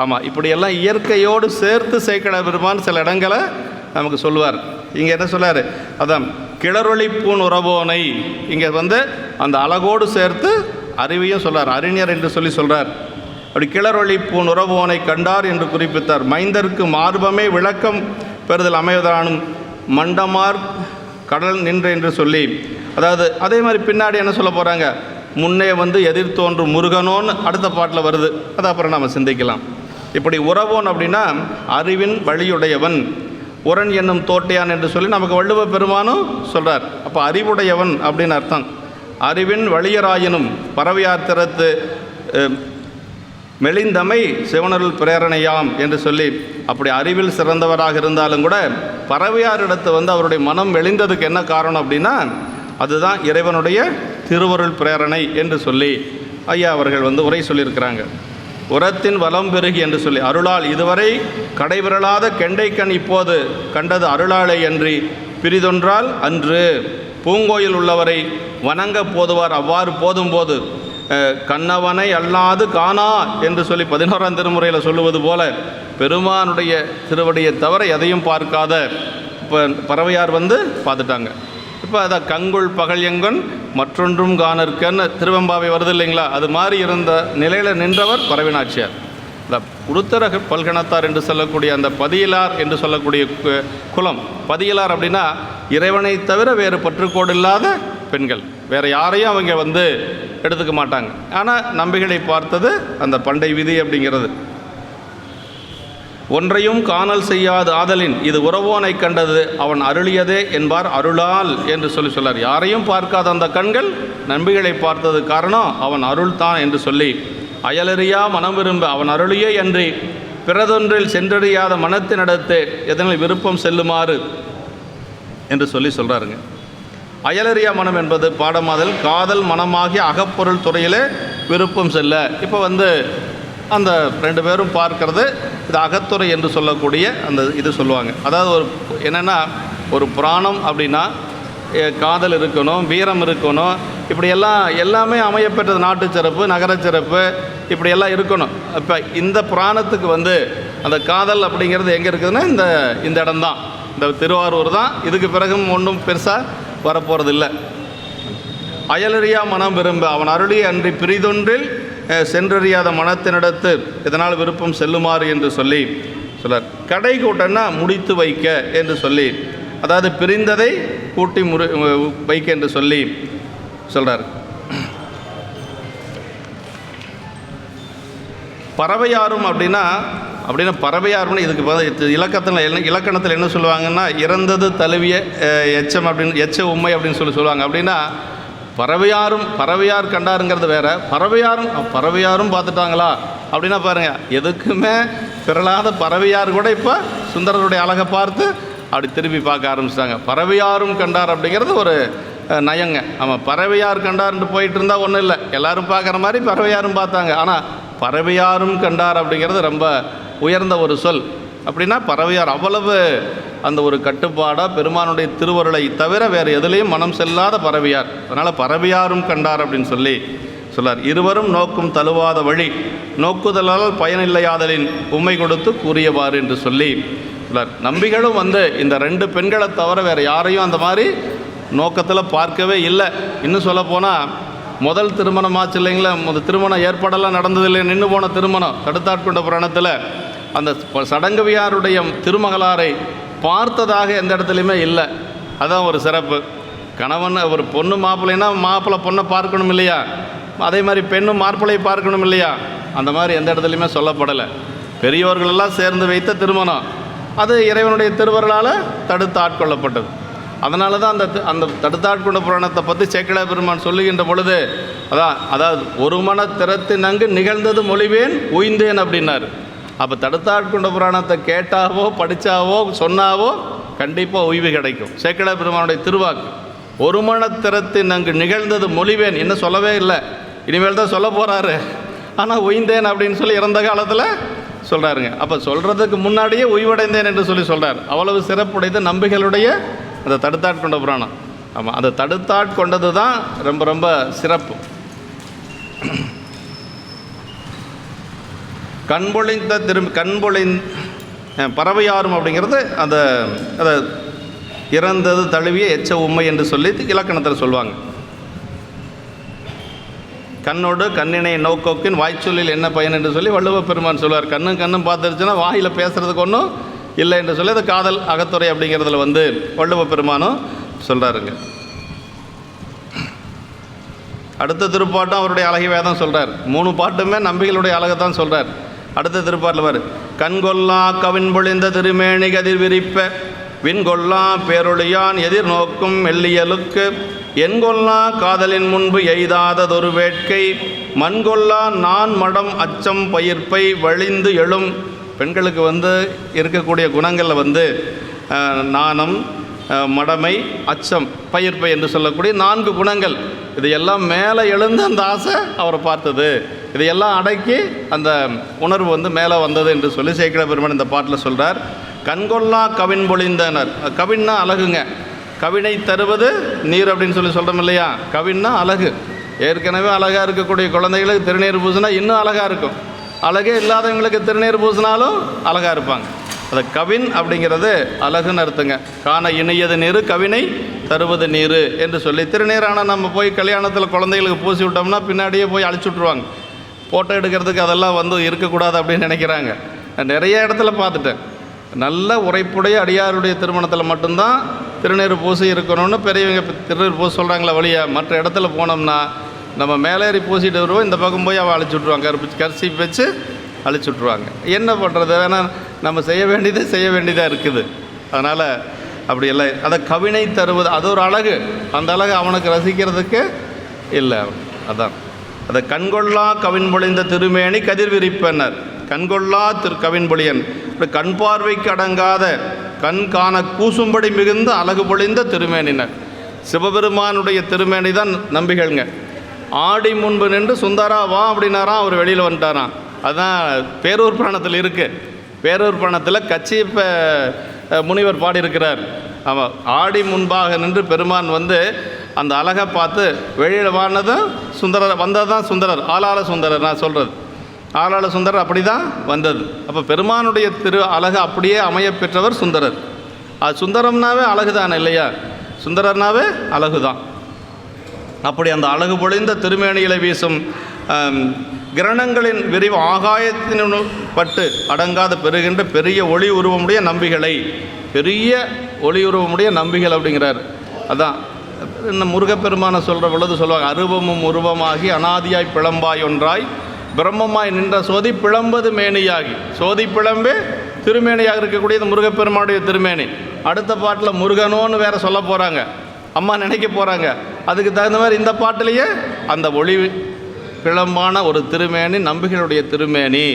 ஆமாம், இப்படியெல்லாம் இயற்கையோடு சேர்த்து சேக்கிழார் பெருமான் சில இடங்களை நமக்கு சொல்லுவார். இங்கே என்ன சொல்லார், அதான் கிளரொளி பூன் உறவோனை, இங்கே வந்து அந்த அழகோடு சேர்த்து அறிவையும் சொல்கிறார், அறிஞர் என்று சொல்லி சொல்கிறார். அப்படி கிளரொளி பூன் உறவோனை கண்டார் என்று குறிப்பித்தார். மைந்தருக்கு மார்பமே விளக்கம் பெறுதல் அமைவதானும் மண்டமார் கடல் நின்று என்று சொல்லி, அதாவது அதே மாதிரி பின்னாடி என்ன சொல்ல போகிறாங்க, முன்னே வந்து எதிர் தோன்றும் முருகனோன்னு அடுத்த பாட்டில் வருது. அதை அப்புறம் நம்ம சிந்திக்கலாம். இப்படி உறவோன் அப்படின்னா அறிவின் வழியுடையவன், உரன் என்னும் தோட்டையான் என்று சொல்லி நமக்கு வள்ளுவ பெருமானும் சொல்கிறார். அப்போ அறிவுடையவன் அப்படின்னு அர்த்தம். அறிவின் வழியராயினும் பறவையார் திறத்து மெலிந்தமை சிவனருள் பிரேரணையாம் என்று சொல்லி, அப்படி அறிவில் சிறந்தவராக இருந்தாலும் கூட பறவையாரிடத்து வந்து அவருடைய மனம் மெலிந்ததுக்கு என்ன காரணம் அப்படின்னா அதுதான் இறைவனுடைய திருவருள் பிரேரணை என்று சொல்லி ஐயா அவர்கள் வந்து உரை சொல்லியிருக்கிறாங்க. உரத்தின் வலம் பெருகி என்று சொல்லி, அருளால் இதுவரை கடைவிரலாத கெண்டைக்கண் இப்போது கண்டது அருளாலை அன்றி பிரிதொன்றால் அன்று பூங்கோயில் உள்ளவரை வணங்க போதுவார். அவ்வாறு போதும்போது கண்ணவனை அல்லாது காணா என்று சொல்லி 11ஆம் திருமுறையில் சொல்லுவது போல பெருமானுடைய திருவடியை தவிர எதையும் பார்க்காத இப்போ பறவையார் வந்து பார்த்துட்டாங்க. இப்போ அதை கங்குள் பகல் எங்கன் மற்றொன்றும் காணற்கன்னு திருவெம்பாவை வருது இல்லைங்களா, அது மாதிரி இருந்த நிலையில் நின்றவர் பறவைநாச்சியார். இந்த உருத்தர பல்கணத்தார் என்று சொல்லக்கூடிய அந்த பதியிலார் என்று சொல்லக்கூடிய குலம், பதியிலார் அப்படின்னா இறைவனை தவிர வேறு பற்றுக்கோடு இல்லாத பெண்கள், வேறு யாரையும் அவங்க வந்து எடுத்துக்க மாட்டாங்க. ஆனால் நம்பிகளை பார்த்தது அந்த பண்டை விதி அப்படிங்கிறது. ஒன்றையும் காணல் செய்யாது ஆதலின் இது உறவோனை கண்டது அவன் அருளியதே என்பார் அருளால் என்று சொல்லி சொல்லார். யாரையும் பார்க்காத அந்த கண்கள் நம்பிகளை பார்த்தது காரணம் அவன் அருள் தான் என்று சொல்லி, அயலறியா மனம் விரும்ப அவன் அருளியே அன்றி பிறதொன்றில் சென்றறியாத மனத்தினிடத்து எதனில் விருப்பம் செல்லுமாறு என்று சொல்லி சொல்கிறாருங்க. அயலறியா மனம் என்பது பாடமாதல் காதல் மனமாகிய அகப்பொருள் துறையிலே விருப்பம் செல்ல. இப்போ வந்து அந்த 2 பேரும் பார்க்கறது இது அகத்துறை என்று சொல்லக்கூடிய அந்த இது சொல்லுவாங்க. அதாவது ஒரு என்னென்னா ஒரு புராணம் அப்படின்னா காதல் இருக்கணும், வீரம் இருக்கணும், இப்படியெல்லாம் எல்லாமே அமையப்பெற்றது. நாட்டு சிறப்பு, நகர சிறப்பு, இப்படியெல்லாம் இருக்கணும். இப்போ இந்த புராணத்துக்கு வந்து அந்த காதல் அப்படிங்கிறது எங்கே இருக்குதுன்னா இந்த இடம்தான், இந்த திருவாரூர் தான். இதுக்கு பிறகும் ஒன்றும் பெருசாக வரப்போகிறதில்லை. அயலறியா மனம் விரும்ப அவன் அருளியை அன்றி பிரிதொன்றில் சென்றறியாத மனத்தினிடத்து இதனால் விருப்பம் செல்லுமாறு என்று சொல்லி சொல்லார். கடை கூட்டன்னா முடித்து வைக்க என்று சொல்லி, அதாவது பிரிந்ததை கூட்டி வைக்க என்று சொல்லி சொல்கிறார். பறவையாரும் அப்படின்னா பறவையாரும்னு இதுக்கு இலக்கணத்தில் என்ன சொல்லுவாங்கன்னா, இறந்தது தழுவிய எச்சம் அப்படின்னு, எச்ச உண்மை அப்படின்னு சொல்லுவாங்க. அப்படின்னா பறவையார் கண்டாருங்கிறது வேற, பறவையாரும் பார்த்துட்டாங்களா அப்படின்னா பாருங்கள், எதுக்குமே பிறலாத பறவையார் கூட இப்போ சுந்தரருடைய அழகை பார்த்து அப்படி திருப்பி பார்க்க ஆரம்பிச்சிட்டாங்க. பறவையாரும் கண்டார் அப்படிங்கிறது ஒரு நயங்க. ஆமாம், பறவையார் கண்டார்ன்ட்டு போயிட்டு இருந்தால் ஒன்றும் இல்லை, எல்லோரும் பார்க்குற மாதிரி பறவையாரும் பார்த்தாங்க. ஆனால் பறவையாரும் கண்டார் அப்படிங்கிறது ரொம்ப உயர்ந்த ஒரு சொல். அப்படின்னா பறவையார் அவ்வளவு அந்த ஒரு கட்டுப்பாடாக பெருமானுடைய திருவருளை தவிர வேறு எதுலேயும் மனம் செல்லாத பறவையார். அதனால் பறவையாரும் கண்டார் அப்படின்னு சொல்லி சொல்லார். இருவரும் நோக்கும் தழுவாத வழி நோக்குதலால் பயனில்லையாதலின் உண்மை கொடுத்து கூறியவாறு என்று சொல்லி சொல்லார். நம்பிகளும் இந்த 2 பெண்களை தவிர வேறு யாரையும் அந்த மாதிரி நோக்கத்தில் பார்க்கவே இல்லை. இன்னும் சொல்லப்போனால் முதல் திருமணம் ஆச்சு இல்லைங்களா, திருமணம் ஏற்பாடெல்லாம் நடந்ததில்லை, நின்று போன திருமணம் தடுத்தாட்கொண்ட புராணத்தில் அந்த சடங்கவியாருடைய திருமகளாரை பார்த்ததாக எந்த இடத்துலையுமே இல்லை. அதுதான் ஒரு சிறப்பு. கணவன் ஒரு பொண்ணு மாப்பிள்ளைன்னா மாப்பிள்ளை பொண்ணை பார்க்கணும் இல்லையா, அதே மாதிரி பெண்ணும் மாப்பிள்ளையை பார்க்கணும் இல்லையா, அந்த மாதிரி எந்த இடத்துலையுமே சொல்லப்படலை. பெரியோர்களெல்லாம் சேர்ந்து வைத்த திருமணம் அது இறைவனுடைய திருவருளால் தடுத்து ஆட்கொள்ளப்பட்டது. அதனால தான் அந்த தடுத்தாட்கொண்ட புராணத்தை பற்றி சேக்கிழார் பெருமான் சொல்லுகின்ற பொழுது அதாவது ஒரு மன திறத்தினங்கு நிகழ்ந்தது மொழிவேன் உய்ந்தேன் அப்படின்னார். அப்போ தடுத்தாட்கொண்ட புராணத்தை கேட்டாவோ படித்தாவோ சொன்னாவோ கண்டிப்பாக உய்வு கிடைக்கும். சேக்கிழார் பெருமானுடைய திருவாக்கு ஒரு மன திறத்தின் அங்கு நிகழ்ந்தது மொழிவேன் இன்னும் சொல்லவே இல்லை, இனிமேல் தான் சொல்ல போகிறாரு. ஆனால் உய்ந்தேன் அப்படின்னு சொல்லி இறந்த காலத்தில் சொல்கிறாருங்க. அப்போ சொல்கிறதுக்கு முன்னாடியே உய்வடைந்தேன் என்று சொல்லி சொல்கிறார். அவ்வளவு சிறப்புடையது நம்பிகளுடைய அந்த தடுத்தாட்கொண்ட புராணம். ஆமாம், அந்த தடுத்தாட்கொண்டது தான் ரொம்ப ரொம்ப சிறப்பு. பறவையாரும் அப்படிங்கிறது அதை இறந்தது தழுவிய எச்ச உண்மை என்று சொல்லி இலக்கணத்தில் சொல்லுவாங்க. கண்ணோடு கண்ணினை நோக்கோக்கின் வாய்ச்சொல்லில் என்ன பயன் என்று சொல்லி வள்ளுவ பெருமான் சொல்லுவார். கண்ணும் பார்த்துருச்சுன்னா வாயில் பேசுகிறதுக்கு ஒன்றும் இல்லை என்று சொல்லி அது காதல் அகத்துறை அப்படிங்கிறதுல வள்ளுவ பெருமானும் சொல்கிறாருங்க. அடுத்த திருப்பாட்டும் அவருடைய அழகை வேதம் சொல்கிறார். 3 பாட்டுமே நம்பிகளுடைய அழகை தான் சொல்கிறார். அடுத்த திருப்பாட்டில் கண்கொள்ளா கவின் பொழிந்த திருமேனி கதிர் விரிப்ப விண்கொள்ளா பேரொழியான் எதிர் நோக்கும் மெல்லியலுக்கு எண்கொள்ளா காதலின் முன்பு எய்தாததொரு வேட்கை மண்கொள்ளா நான் மடம் அச்சம் பயிர்ப்பை வழிந்து எழும். பெண்களுக்கு இருக்கக்கூடிய குணங்களில் நாணம், மடமை, அச்சம், பயிர்ப்பை என்று சொல்லக்கூடிய 4 குணங்கள். இதையெல்லாம் மேலே எழுந்து அந்த ஆசை அவரை பார்த்தது, இதையெல்லாம் அடக்கி அந்த உணர்வு மேலே வந்தது என்று சொல்லி சேக்கிழார் பெருமான் இந்த பாட்டில் சொல்கிறார். கண்கொள்ளா கவின் பொழிந்தனர். கவின்னா அழகுங்க. கவினை தருவது நீர் அப்படின்னு சொல்லி சொல்கிறோம் இல்லையா. கவின்னா அழகு. ஏற்கனவே அழகாக இருக்கக்கூடிய குழந்தைகளுக்கு திருநீர் பூசினா இன்னும் அழகாக இருக்கும். அழகே இல்லாதவங்களுக்கு திருநீர் பூசினாலும் அழகாக இருப்பாங்க. அது கவின் அப்படிங்கிறது அழகுன்னு அர்த்தங்க. காண இணையது நீர் கவினை தருவது நீர் என்று சொல்லி திருநீரான நம்ம போய் கல்யாணத்தில் குழந்தைகளுக்கு பூசி விட்டோம்னா பின்னாடியே போய் அழிச்சு விட்ருவாங்க. ஃபோட்டோ எடுக்கிறதுக்கு அதெல்லாம் இருக்கக்கூடாது அப்படின்னு நினைக்கிறாங்க. நான் நிறைய இடத்துல பார்த்துட்டேன். நல்ல உரைப்புடைய அடியாருடைய திருமணத்தில் மட்டும்தான் திருநீர் பூசி இருக்கணும்னு பெரியவங்க திருநீர் பூசி சொல்கிறாங்களா வழியா. மற்ற இடத்துல போனோம்னா நம்ம மேலேறி பூசிட்டு வருவோம், இந்த பக்கம் போய் அவள் அழிச்சு விட்ருவாங்க, கரிசி வச்சு அழிச்சு விட்ருவாங்க. என்ன பண்ணுறது, வேணால் நம்ம செய்ய வேண்டியதாக இருக்குது. அதனால் அப்படி இல்லை. அதை கவினை தருவது அது ஒரு அழகு. அந்த அழகு அவனுக்கு ரசிக்கிறதுக்கு இல்லை. அதான் அதை கண்கொள்ளா கவின் பொழிந்த திருமேனி கதிர் விரிப்பனர். கண்கொள்ளா கவின் பொழியன் கண் பார்வைக்கு அடங்காத கண் காண கூசும்படி மிகுந்த அழகு பொழிந்த திருமேனினர். சிவபெருமானுடைய திருமேனி தான் நம்பிகள்ங்க. ஆடி முன்பு நின்று சுந்தரா வா அப்படின்னாராம், அவர் வெளியில் வந்துட்டாராம். அதுதான் பேரூர் புராணத்தில் இருக்குது. பேரூர் புராணத்தில் கச்சியப்ப முனிவர் பாடியிருக்கிறார். ஆமாம், ஆடி முன்பாக நின்று பெருமான் அந்த அழகை பார்த்து வெளியில் வானதும் சுந்தரர் வந்தது தான் சுந்தரர். ஆளாள சுந்தரர் நான் சொல்கிறது. ஆளாள சுந்தரர் அப்படி தான் வந்தது. அப்போ பெருமானுடைய அழகு அப்படியே அமைய பெற்றவர் சுந்தரர். அது சுந்தரம்னாவே அழகு தானே இல்லையா, சுந்தரர்னாவே அழகு தான். அப்படி அந்த அழகு பொழிந்த திருமேனியில வீசும் கிரணங்களின் விரிவு ஆகாயத்தின் பட்டு அடங்காத பெறுகின்ற பெரிய ஒளி உருவமுடைய நம்பிகளை, பெரிய ஒளி உருவமுடைய நம்பிகள் அப்படிங்கிறார். அதான் இன்னும் முருகப்பெருமானை சொல்கிற பொழுது சொல்லுவாங்க, அருவமும் உருவமாகி அனாதியாய் பிளம்பாய் ஒன்றாய் பிரம்மமாய் நின்ற சோதி பிளம்பது மேனியாகி. சோதி பிளம்பே திருமேனியாக இருக்கக்கூடியது முருகப்பெருமானுடைய திருமேனி. அடுத்த பாட்டில் முருகனோன்னு வேற சொல்ல போகிறாங்க, அம்மா நினைக்க போகிறாங்க. அதுக்கு தகுந்த மாதிரி இந்த பாட்டிலேயே அந்த ஒளி பிளம்பான ஒரு திருமேனி நம்பிகளுடைய திருமேனி.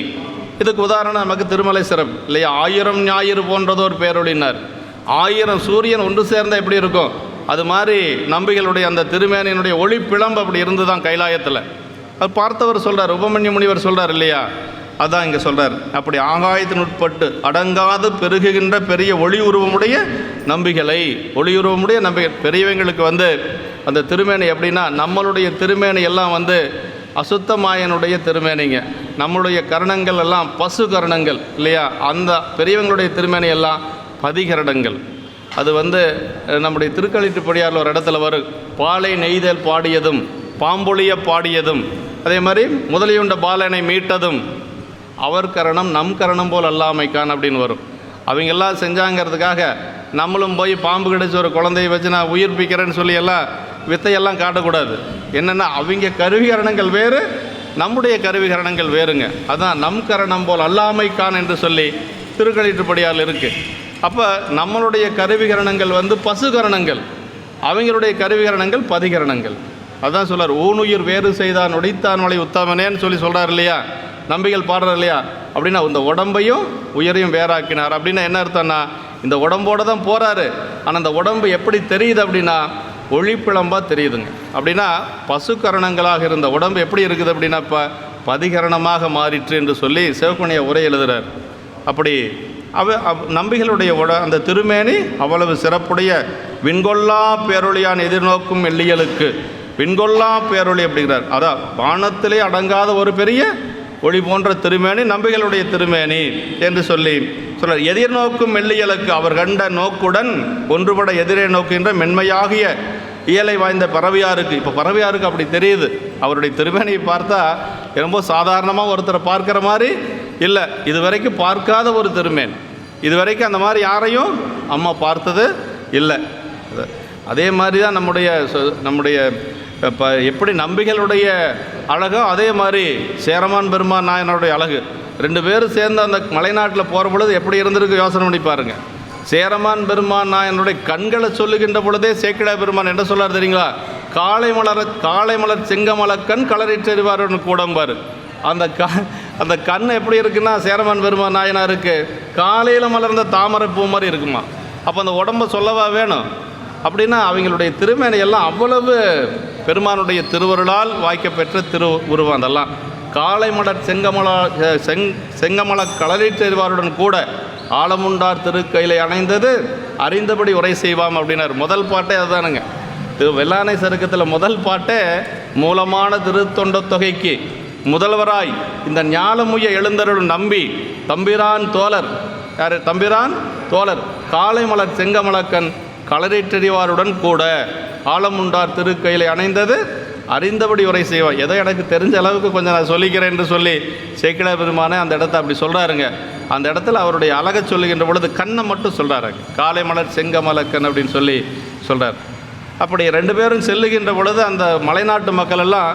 இதுக்கு உதாரணம் நமக்கு திருமலை சிறப்பு இல்லையா? 1000 ஞாயிறு போன்றதோர் பேரொழினார். 1000 சூரியன் ஒன்று சேர்ந்தால் எப்படி இருக்கும், அது மாதிரி நம்பிகளுடைய அந்த திருமேனியினுடைய ஒளி பிளம்பு அப்படி இருந்து தான் கைலாயத்தில். அது பார்த்தவர் சொல்கிறார், உபமன்ய முனிவர் சொல்கிறார் இல்லையா? அதான் இங்கே சொல்கிறார். அப்படி ஆகாயத்தின் உட்பட்டு அடங்காது பெருகுகின்ற பெரிய ஒளி உருவமுடைய நம்பிகளை, ஒளி உருவமுடைய நம்பிகள். பெரியவங்களுக்கு அந்த திருமேனி எப்படின்னா, நம்மளுடைய திருமேனி எல்லாம் அசுத்தமாயனுடைய திருமேனிங்க. நம்மளுடைய கரணங்கள் எல்லாம் பசு கரணங்கள் இல்லையா? அந்த பெரியவங்களுடைய திருமேனி எல்லாம் பதிகரணங்கள். அது நம்முடைய திருக்களிட்டுப்படியாரில் ஒரு இடத்துல வரும், பாலை நெய்தல் பாடியதும் பாம்பொழிய பாடியதும், அதே மாதிரி முதலியுண்ட பாலனை மீட்டதும் அவர் கரணம் நம் கரணம் போல் அல்லாமைக்கான் அப்படின்னு வரும். அவங்கெல்லாம் செஞ்சாங்கிறதுக்காக நம்மளும் போய் பாம்பு கிடைச்சி ஒரு குழந்தைய வச்சு நான் உயிர்ப்பிக்கிறேன்னு சொல்லி எல்லாம் வித்தையெல்லாம் காட்டக்கூடாது. என்னென்னா அவங்க கருவிகரணங்கள் வேறு, நம்முடைய கருவிகரணங்கள் வேறுங்க. அதான் நம் கரணம் போல் அல்லாமைக்கான் என்று சொல்லி திருக்களிட்டுப்படியால் இருக்குது. அப்போ நம்மளுடைய கருவிகரணங்கள் பசுகரணங்கள், அவங்களுடைய கருவிகரணங்கள் பதிகரணங்கள். அதான் சொல்கிறார், ஊனுயிர் வேறு செய்தான் ஒடித்தான் மலை உத்தமனேன்னு சொல்லி சொல்கிறார் இல்லையா? நம்பிகள் பாடுறார் இல்லையா? அப்படின்னா இந்த உடம்பையும் உயிரையும் வேறாக்கினார். அப்படின்னா என்ன அர்த்தம்னா, இந்த உடம்போடு தான் போகிறாரு, ஆனால் அந்த உடம்பு எப்படி தெரியுது அப்படின்னா ஒளிப்பிளம்பாக தெரியுதுங்க. அப்படின்னா பசுக்கரணங்களாக இருந்த உடம்பு எப்படி இருக்குது அப்படின்னா இப்போ பதிகரணமாக மாறிற்று என்று சொல்லி சிவகுணிய உரை எழுதுகிறார். அப்படி நம்பிகளுடைய அந்த திருமேனி அவ்வளவு சிறப்புடைய விண்கொள்ளா பேரொழியான் எதிர்நோக்கும் எல்லியலுக்கு விண்கொள்ளா பேரொழி அப்படிங்கிறார். அதான் வானத்திலே அடங்காத ஒரு பெரிய ஒளி போன்ற திருமேனி நம்பிகளுடைய திருமேனி என்று சொல்லி சொல்றார். எதிர்நோக்கும் மெல்லியலுக்கு அவர் கண்ட நோக்குடன் ஒன்றுபட எதிரே நோக்குகின்ற மென்மையாகிய இயலை வாய்ந்த பறவையாருக்கு. இப்போ பறவையாருக்கு அப்படி தெரியுது, அவருடைய திருமேனியை பார்த்தா ரொம்ப சாதாரணமாக ஒருத்தரை பார்க்குற மாதிரி இல்லை, இது வரைக்கும் பார்க்காத ஒரு திருமேன். இது வரைக்கும் அந்த மாதிரி யாரையும் அம்மா பார்த்தது இல்லை. அதே மாதிரி தான் நம்முடைய இப்போ எப்படி நம்பிகளுடைய அழகோ அதே மாதிரி சேரமான் பெருமான் நாயனருடைய அழகு. 2 பேரும் சேர்ந்து அந்த மலைநாட்டில் போகிற பொழுது எப்படி இருந்திருக்கு யோசனை பண்ணி பாருங்கள். சேரமான் பெருமான் நாயனுடைய கண்களை சொல்லுகின்ற பொழுதே சேக்கிழா பெருமான் என்ன சொல்லார் தெரியுங்களா? காளை மலர் செங்கமலக்கண் களரிற்றறிவார்னு கூடம்பார். அந்த கண் எப்படி இருக்குன்னா சேரமான் பெருமான் நாயனாருக்கு காலையில் மலர்ந்த தாமரை பூ மாதிரி இருக்குமா. அப்போ அந்த உடம்பை சொல்லவா வேணும்? அப்படின்னா அவங்களுடைய திருமேனையெல்லாம் அவ்வளவு பெருமானுடைய திருவருளால் வாய்க்கப்பெற்ற உருவம். அதெல்லாம் காளை மலர் செங்கமல களரிற்றறிவாருடன் கூட ஆலமுண்டார் திருக்கையிலை அணைந்தது அறிந்தபடி உரை செய்வாம் அப்படின்னார். முதல் பாட்டே அதுதானுங்க. வெள்ளானை சருக்கத்தில் முதல் பாட்டே மூலமான திருத்தொண்ட தொகைக்கு முதல்வராய் இந்த ஞாலமுய எழுந்தருள் நம்பி தம்பிரான் தோழர், யார் தம்பிரான் தோழர், காளை மலர் செங்கமலக்கண் களரிற்றறிவாருடன் கூட ஆலமுண்டார் திருக்கையிலை அணைந்தது அறிந்தபடி உரை செய்வார். ஏதோ எனக்கு தெரிஞ்ச அளவுக்கு கொஞ்சம் நான் சொல்லிக்கிறேன் என்று சொல்லி சேக்கிழா பெருமானே அந்த இடத்த அப்படி சொல்கிறாருங்க. அந்த இடத்துல அவருடைய அழகை சொல்லுகின்ற பொழுது கண்ணை மட்டும் சொல்கிறாரு, காளை மலர் செங்கமலக்கண் அப்படின்னு சொல்லி சொல்கிறார். அப்படி 2 பேரும் செல்லுகின்ற பொழுது அந்த மலைநாட்டு மக்கள் எல்லாம்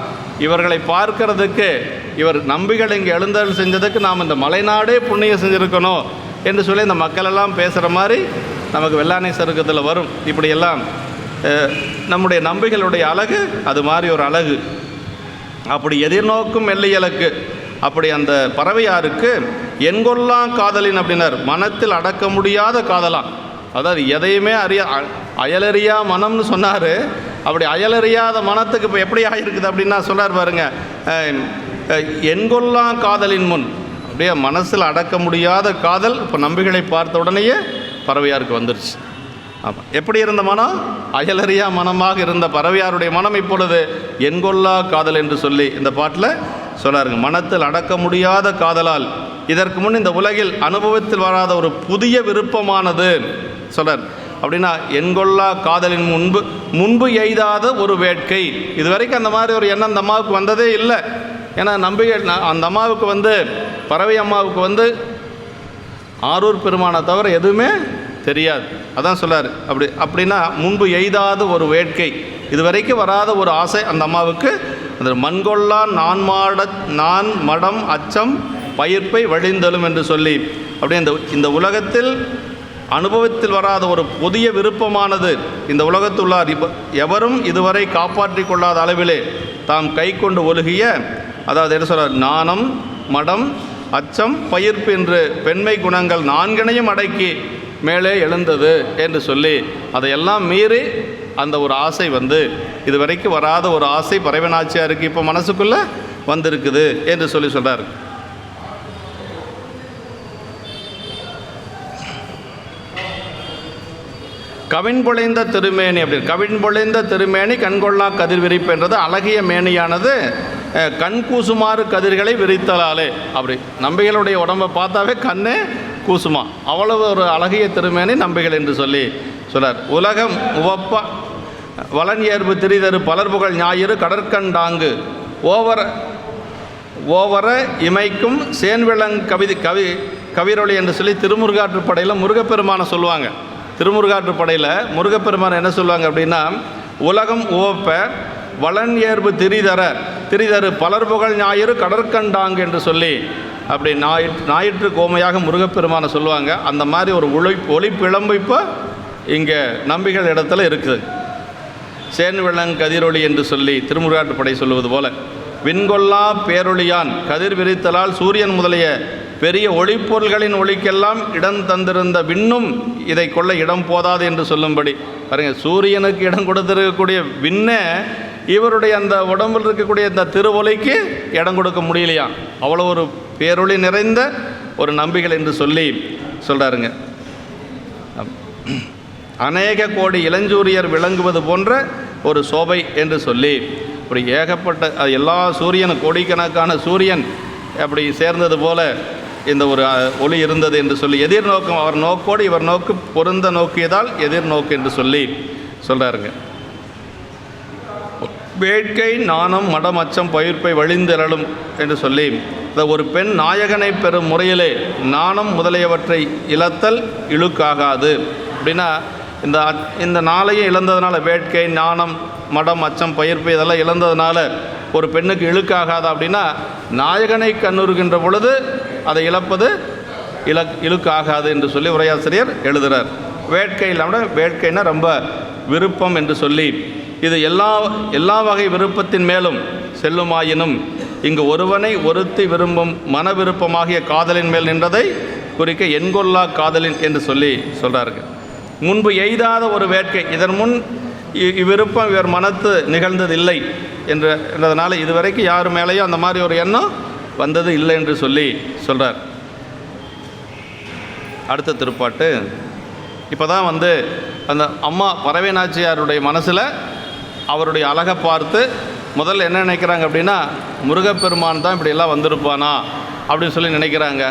இவர்களை பார்க்கறதுக்கு, இவர் நம்பிகள் இங்கே எழுந்தருள் செஞ்சதுக்கு நாம் இந்த மலைநாடே புண்ணியம் செஞ்சுருக்கணும் என்று சொல்லி இந்த மக்களெல்லாம் பேசுகிற மாதிரி நமக்கு வெள்ளானை சருக்கத்தில் வரும். இப்படியெல்லாம் நம்முடைய நம்பிகளுடைய அழகு அது மாதிரி ஒரு அழகு. அப்படி எதிர்நோக்கும் எல்லையலுக்கு அப்படி அந்த பறவையாருக்கு என்கொள்ளா காதலின் அப்படின்னார். மனத்தில் அடக்க முடியாத காதலாம். அதாவது எதையுமே அயலறியா மனம்னு சொன்னார். அப்படி அயலறியாத மனத்துக்கு இப்போ எப்படி ஆகிருக்குது அப்படின்னா சொன்னார் பாருங்க, என்கொள்ளா காதலின் முன் அப்படியே மனசில் அடக்க முடியாத காதல் இப்போ நம்பிகளை பார்த்த உடனேயே பறவையாருக்கு வந்துருச்சு. ஆமாம், எப்படி இருந்த மனம்? அயலறியா மனமாக இருந்த பறவையாருடைய மனம் இப்பொழுது என்கொள்ளா காதல் என்று சொல்லி இந்த பாட்டில் சொன்னாருங்க. மனத்தில் அடக்க முடியாத காதலால் இதற்கு முன் இந்த உலகில் அனுபவத்தில் வராத ஒரு புதிய விருப்பமானது சொல்கிறார். அப்படின்னா என்கொள்ளா காதலின் முன்பு எய்தாத ஒரு வேட்கை. இது வரைக்கும் அந்த மாதிரி ஒரு எண்ணம் அந்த அம்மாவுக்கு வந்ததே இல்லை. ஏன்னா நம்பிக்கை அந்த அம்மாவுக்கு வந்து பறவை அம்மாவுக்கு வந்து ஆரூர் பெருமானை தவிர எதுவுமே தெரியாது. அதான் சொல்லார். அப்படின்னா முன்பு எய்தாத ஒரு வேட்கை, இதுவரைக்கும் வராத ஒரு ஆசை அந்த அம்மாவுக்கு. அந்த மண்கொள்ளா நான் மடம் அச்சம் பயிர்ப்பை வழிந்தலும் என்று சொல்லி அப்படியே இந்த உலகத்தில் அனுபவத்தில் வராத ஒரு புதிய விருப்பமானது இந்த உலகத்துள்ளார் எவரும் இதுவரை காப்பாற்றி கொள்ளாத அளவிலே தாம் கை கொண்டு ஒழுகிய, அதாவது என்ன சொல்றார், நாணம் மடம் அச்சம் பயிர்ப்பு என்று பெண்மை குணங்கள் 4 அடக்கி மேலே எழுந்தது என்று சொல்லி அதையெல்லாம் மீறி அந்த ஒரு ஆசை வந்து இதுவரைக்கும் வராத ஒரு ஆசை பறவைநாச்சியாருக்கு இப்போ மனசுக்குள்ளே வந்திருக்குது என்று சொல்லி சொல்கிறார். கவின் பொழைந்த திருமேனி அப்படின்னு, கவின் பொழைந்த திருமேனி கண்கொள்ளா கதிர் விரிப்பு என்றது அழகிய மேனியானது கண் கூசுமாறு கதிர்களை விரித்தலாலே. அப்படி நம்பிகளுடைய உடம்பை பார்த்தாவே கண்ணே கூசுமா, அவ்வளவு ஒரு அழகிய திருமேனி நம்பிகள் என்று சொல்லி சொன்னார். உலகம் உவப்ப வளன் ஏற்பு திரிதரு பலர்புகழ் ஞாயிறு கடற்கண்டாங்கு ஓவர இமைக்கும் சேன்விளங் கவிரொளி என்று சொல்லி திருமுருகாற்றுப்படையில் முருகப்பெருமானை சொல்லுவாங்க. திருமுருகாற்றுப்படையில் முருகப்பெருமானை என்ன சொல்லுவாங்க அப்படின்னா, உலகம் உவப்ப வளன் ஏற்பு திரிதரு பலர்புகழ் ஞாயிறு கடற்கண்டாங்கு என்று சொல்லி அப்படி ஞாயிற்று கோமையாக முருகப்பெருமானை சொல்லுவாங்க. அந்த மாதிரி ஒரு ஒளிப்பிழம்பு இப்போ இங்கே நம்பிகள் இடத்துல இருக்குது. சேன்விளங் கதிரொளி என்று சொல்லி திருமுருகாற்றுப்படை சொல்லுவது போல, விண்கொள்ளா பேரொளியான் கதிர் விரித்தலால் சூரியன் முதலிய பெரிய ஒளிப்பொருள்களின் ஒளிக்கெல்லாம் இடம் தந்திருந்த விண்ணும் இதை கொள்ள இடம் போதாது என்று சொல்லும்படி பாருங்க. சூரியனுக்கு இடம் கொடுத்திருக்கக்கூடிய விண்ணே இவருடைய அந்த உடம்பில் இருக்கக்கூடிய இந்த திருவொலிக்கு இடம் கொடுக்க முடியலையா, அவ்வளோ ஒரு பேரொளி நிறைந்த ஒரு நம்பிகள் என்று சொல்லி சொல்கிறாருங்க. அநேக கோடி இளஞ்சூரியர் விளங்குவது போன்ற ஒரு சோபை என்று சொல்லி அப்படி ஏகப்பட்ட எல்லா சூரியன் கோடிக்கணக்கான சூரியன் அப்படி சேர்ந்தது போல இந்த ஒரு ஒளி இருந்தது என்று சொல்லி எதிர்நோக்கம், அவர் நோக்கோடு இவர் நோக்கு பொருந்த நோக்கியதால் எதிர்நோக்கு என்று சொல்லி சொல்கிறாருங்க. வேட்கை நாணம் மடம் அச்சம் பயிர்ப்பை வழிந்தெழலும் என்று சொல்லி ஒரு பெண் நாயகனை பெறும் முறையிலே நாணம் முதலியவற்றை இழத்தல் இழுக்காகாது. அப்படின்னா இந்த நாளையும் இழந்ததுனால, வேட்கை நாணம் மடம் அச்சம் பயிர்ப்பு இதெல்லாம் இழந்ததுனால ஒரு பெண்ணுக்கு இழுக்காகாதா அப்படின்னா, நாயகனை கண்ணுறுகின்ற பொழுது அதை இழப்பது இழுக்காகாது என்று சொல்லி உரையாசிரியர் எழுதுகிறார். வேட்கை இல்லாமல் வேட்கைன்னா ரொம்ப விருப்பம் என்று சொல்லி இது எல்லா வகை விருப்பத்தின் மேலும் செல்லுமாயினும் இங்கு ஒருவனை ஒருத்தி விரும்பும் மன விருப்பமாகிய காதலின் மேல் நின்றதை குறிக்க எண்கொள்ளா காதலின் என்று சொல்லி சொல்கிறார்கள். முன்பு எய்தாத ஒரு வேட்கை, இதன் முன் இவ்விருப்பம் இவர் மனத்து நிகழ்ந்ததில்லை என்றதுனால இதுவரைக்கும் யார் மேலேயும் அந்த மாதிரி ஒரு எண்ணம் வந்தது இல்லை என்று சொல்லி சொல்கிறார். அடுத்த திருப்பாட்டு இப்போ தான் வந்து அந்த அம்மா பறவை நாச்சியாருடைய மனசில் அவருடைய அழகை பார்த்து முதல்ல என்ன நினைக்கிறாங்க அப்படின்னா, முருகப்பெருமான் தான் இப்படியெல்லாம் வந்திருப்பானா அப்படின்னு சொல்லி நினைக்கிறாங்க.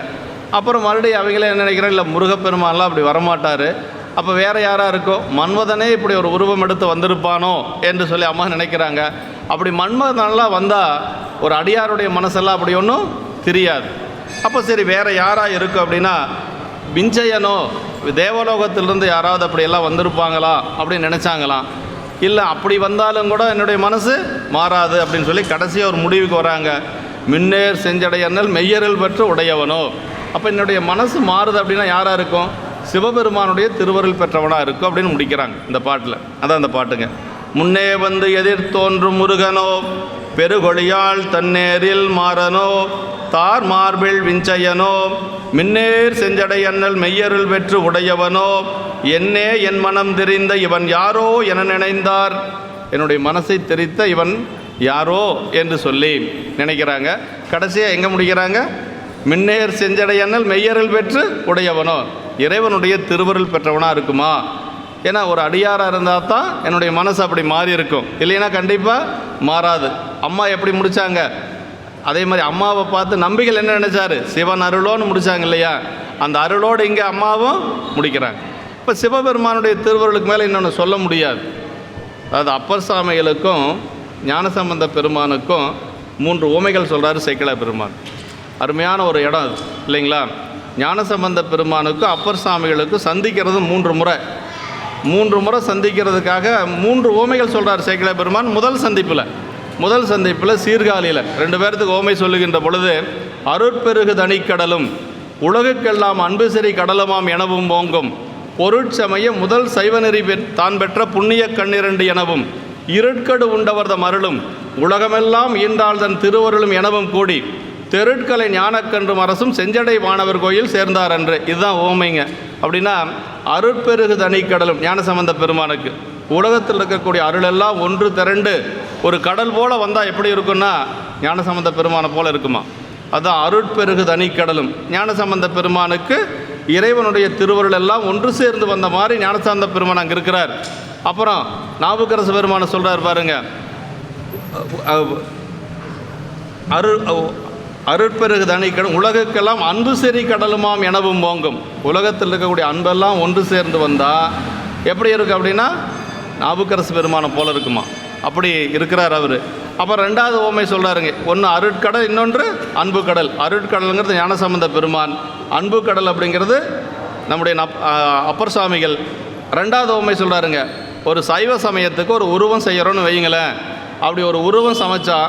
அப்புறம் மறுபடியும் அவங்களே என்ன நினைக்கிறாங்க, இல்லை முருகப்பெருமான்லாம் அப்படி வரமாட்டார், அப்போ வேறு யாராக இருக்கோ, மன்மதனே இப்படி ஒரு உருவம் எடுத்து வந்திருப்பானோ என்று சொல்லி அம்மா நினைக்கிறாங்க. அப்படி மன்மதனெல்லாம் வந்தால் ஒரு அடியாருடைய மனசெல்லாம் அப்படி ஒன்றும் தெரியாது. அப்போ சரி வேறு யாராக இருக்கும் அப்படின்னா, விஞ்சயனோ தேவலோகத்திலிருந்து யாராவது அப்படியெல்லாம் வந்திருப்பாங்களா அப்படின்னு நினச்சாங்களாம். இல்லை அப்படி வந்தாலும் கூட என்னுடைய மனசு மாறாது அப்படின்னு சொல்லி கடைசியாக ஒரு முடிவுக்கு வராங்க. மின்னேர் செஞ்சடையன்னல் மெய்யரில் பெற்று உடையவனோ. அப்போ என்னுடைய மனசு மாறுது அப்படின்னா யாராக இருக்கும், சிவபெருமானுடைய திருவருள் பெற்றவனாக இருக்கும் அப்படின்னு முடிக்கிறாங்க இந்த பாட்டில். அதான் அந்த பாட்டுங்க. முன்னே வந்து எதிர் தோன்றும் முருகனோ பெருகொழியாள் தன்னேரில் மாறனோ தார் மார்பில் விஞ்சயனோ மின்னேர் செஞ்சடை அண்ணல் மெய்யருள் பெற்று உடையவனோ என்னே என் மனம் தெரிந்த இவன் யாரோ என நினைந்தார். என்னுடைய மனசை தெரித்த இவன் யாரோ என்று சொல்லி நினைக்கிறாங்க. கடைசியாக எங்கே முடிக்கிறாங்க, மின்னேர் செஞ்சடை அண்ணல் மெய்யருள் பெற்று உடையவனோ, இறைவனுடைய திருவருள் பெற்றவனாக இருக்குமா. ஏன்னா ஒரு அடியாராக இருந்தால் தான் என்னுடைய மனசு அப்படி மாறி இருக்கும், இல்லைன்னா கண்டிப்பாக மாறாது. அம்மா எப்படி முடித்தாங்க, அதே மாதிரி அம்மாவை பார்த்து நம்பிகள் என்ன நினச்சாரு, சிவன் அருளோன்னு முடித்தாங்க இல்லையா, அந்த அருளோடு இங்கே அம்மாவும் முடிக்கிறாங்க. இப்போ சிவபெருமானுடைய திருவருளுக்கு மேலே இன்னொன்று சொல்ல முடியாது. அதாவது அப்பர் சாமிகளுக்கும் ஞானசம்பந்த பெருமானுக்கும் 3 உவமைகள் சொல்கிறாரு சேக்கிழார் பெருமான். அருமையான ஒரு இடம் அது இல்லைங்களா? ஞானசம்பந்த பெருமானுக்கும் அப்பர் சாமிகளுக்கும் சந்திக்கிறது 3 முறை சந்திக்கிறதுக்காக 3 உவமைகள் சொல்கிறார் சேக்கிழார் பெருமான். முதல் சந்திப்பில் சீர்காழியில் 2 பேர்த்துக்கு உவமை சொல்லுகின்ற பொழுது, அருட்பெருகு தனிக்கடலும் உலகுக்கெல்லாம் அன்பு சரி கடலுமாம் எனவும் ஓங்கும் பொருட்சமய முதல் சைவநெறி தான் பெற்ற புண்ணிய கண்ணிரண்டு எனவும் இருட்கடு உண்டவர்தம் அருளும் உலகமெல்லாம் ஈன்றாள் தன் திருவருளும் எனவும் கூடி தெருட்கலை ஞானக்கன்றும் அரசும் செஞ்சடை வானவர் கோயில் சேர்ந்தார் அன்று. இதுதான் ஓமைங்க. அப்படின்னா அருட்பெருகு தனிக்கடலும் ஞானசம்பந்த பெருமானுக்கு உலகத்தில் இருக்கக்கூடிய அருளெல்லாம் ஒன்று திரண்டு ஒரு கடல் போல் வந்தால் எப்படி இருக்குன்னா ஞானசம்பந்த பெருமானை போல் இருக்குமா? அதுதான் அருட்பெருகு தனிக்கடலும். ஞானசம்பந்த பெருமானுக்கு இறைவனுடைய திருவருள் எல்லாம் ஒன்று சேர்ந்து வந்த மாதிரி ஞானசம்பந்த பெருமான் அங்கே இருக்கிறார். அப்புறம் நாவுக்கரசு பெருமானை சொல்கிறார் பாருங்க, அருட்பெருகு தனிக்கடல் உலகுக்கெல்லாம் அன்பு சரி கடலுமாம் எனவும் ஓங்கும். உலகத்தில் இருக்கக்கூடிய அன்பெல்லாம் ஒன்று சேர்ந்து வந்தால் எப்படி இருக்குது அப்படின்னா நாவுக்கரசு பெருமானை போல இருக்குமா? அப்படி இருக்கிறார் அவர். அப்புறம் 2வது ஓமை சொல்கிறாருங்க, ஒன்று அருட்கடல், இன்னொன்று அன்பு கடல். அருட்கடலுங்கிறது ஞானசம்பந்த பெருமான், அன்பு கடல் அப்படிங்கிறது நம்முடைய அப்பர் சாமிகள். 2வது ஓமை சொல்கிறாருங்க, ஒரு சைவ சமயத்துக்கு ஒரு உருவம் செய்கிறோன்னு வைங்களேன். அப்படி ஒரு உருவம் சமைச்சா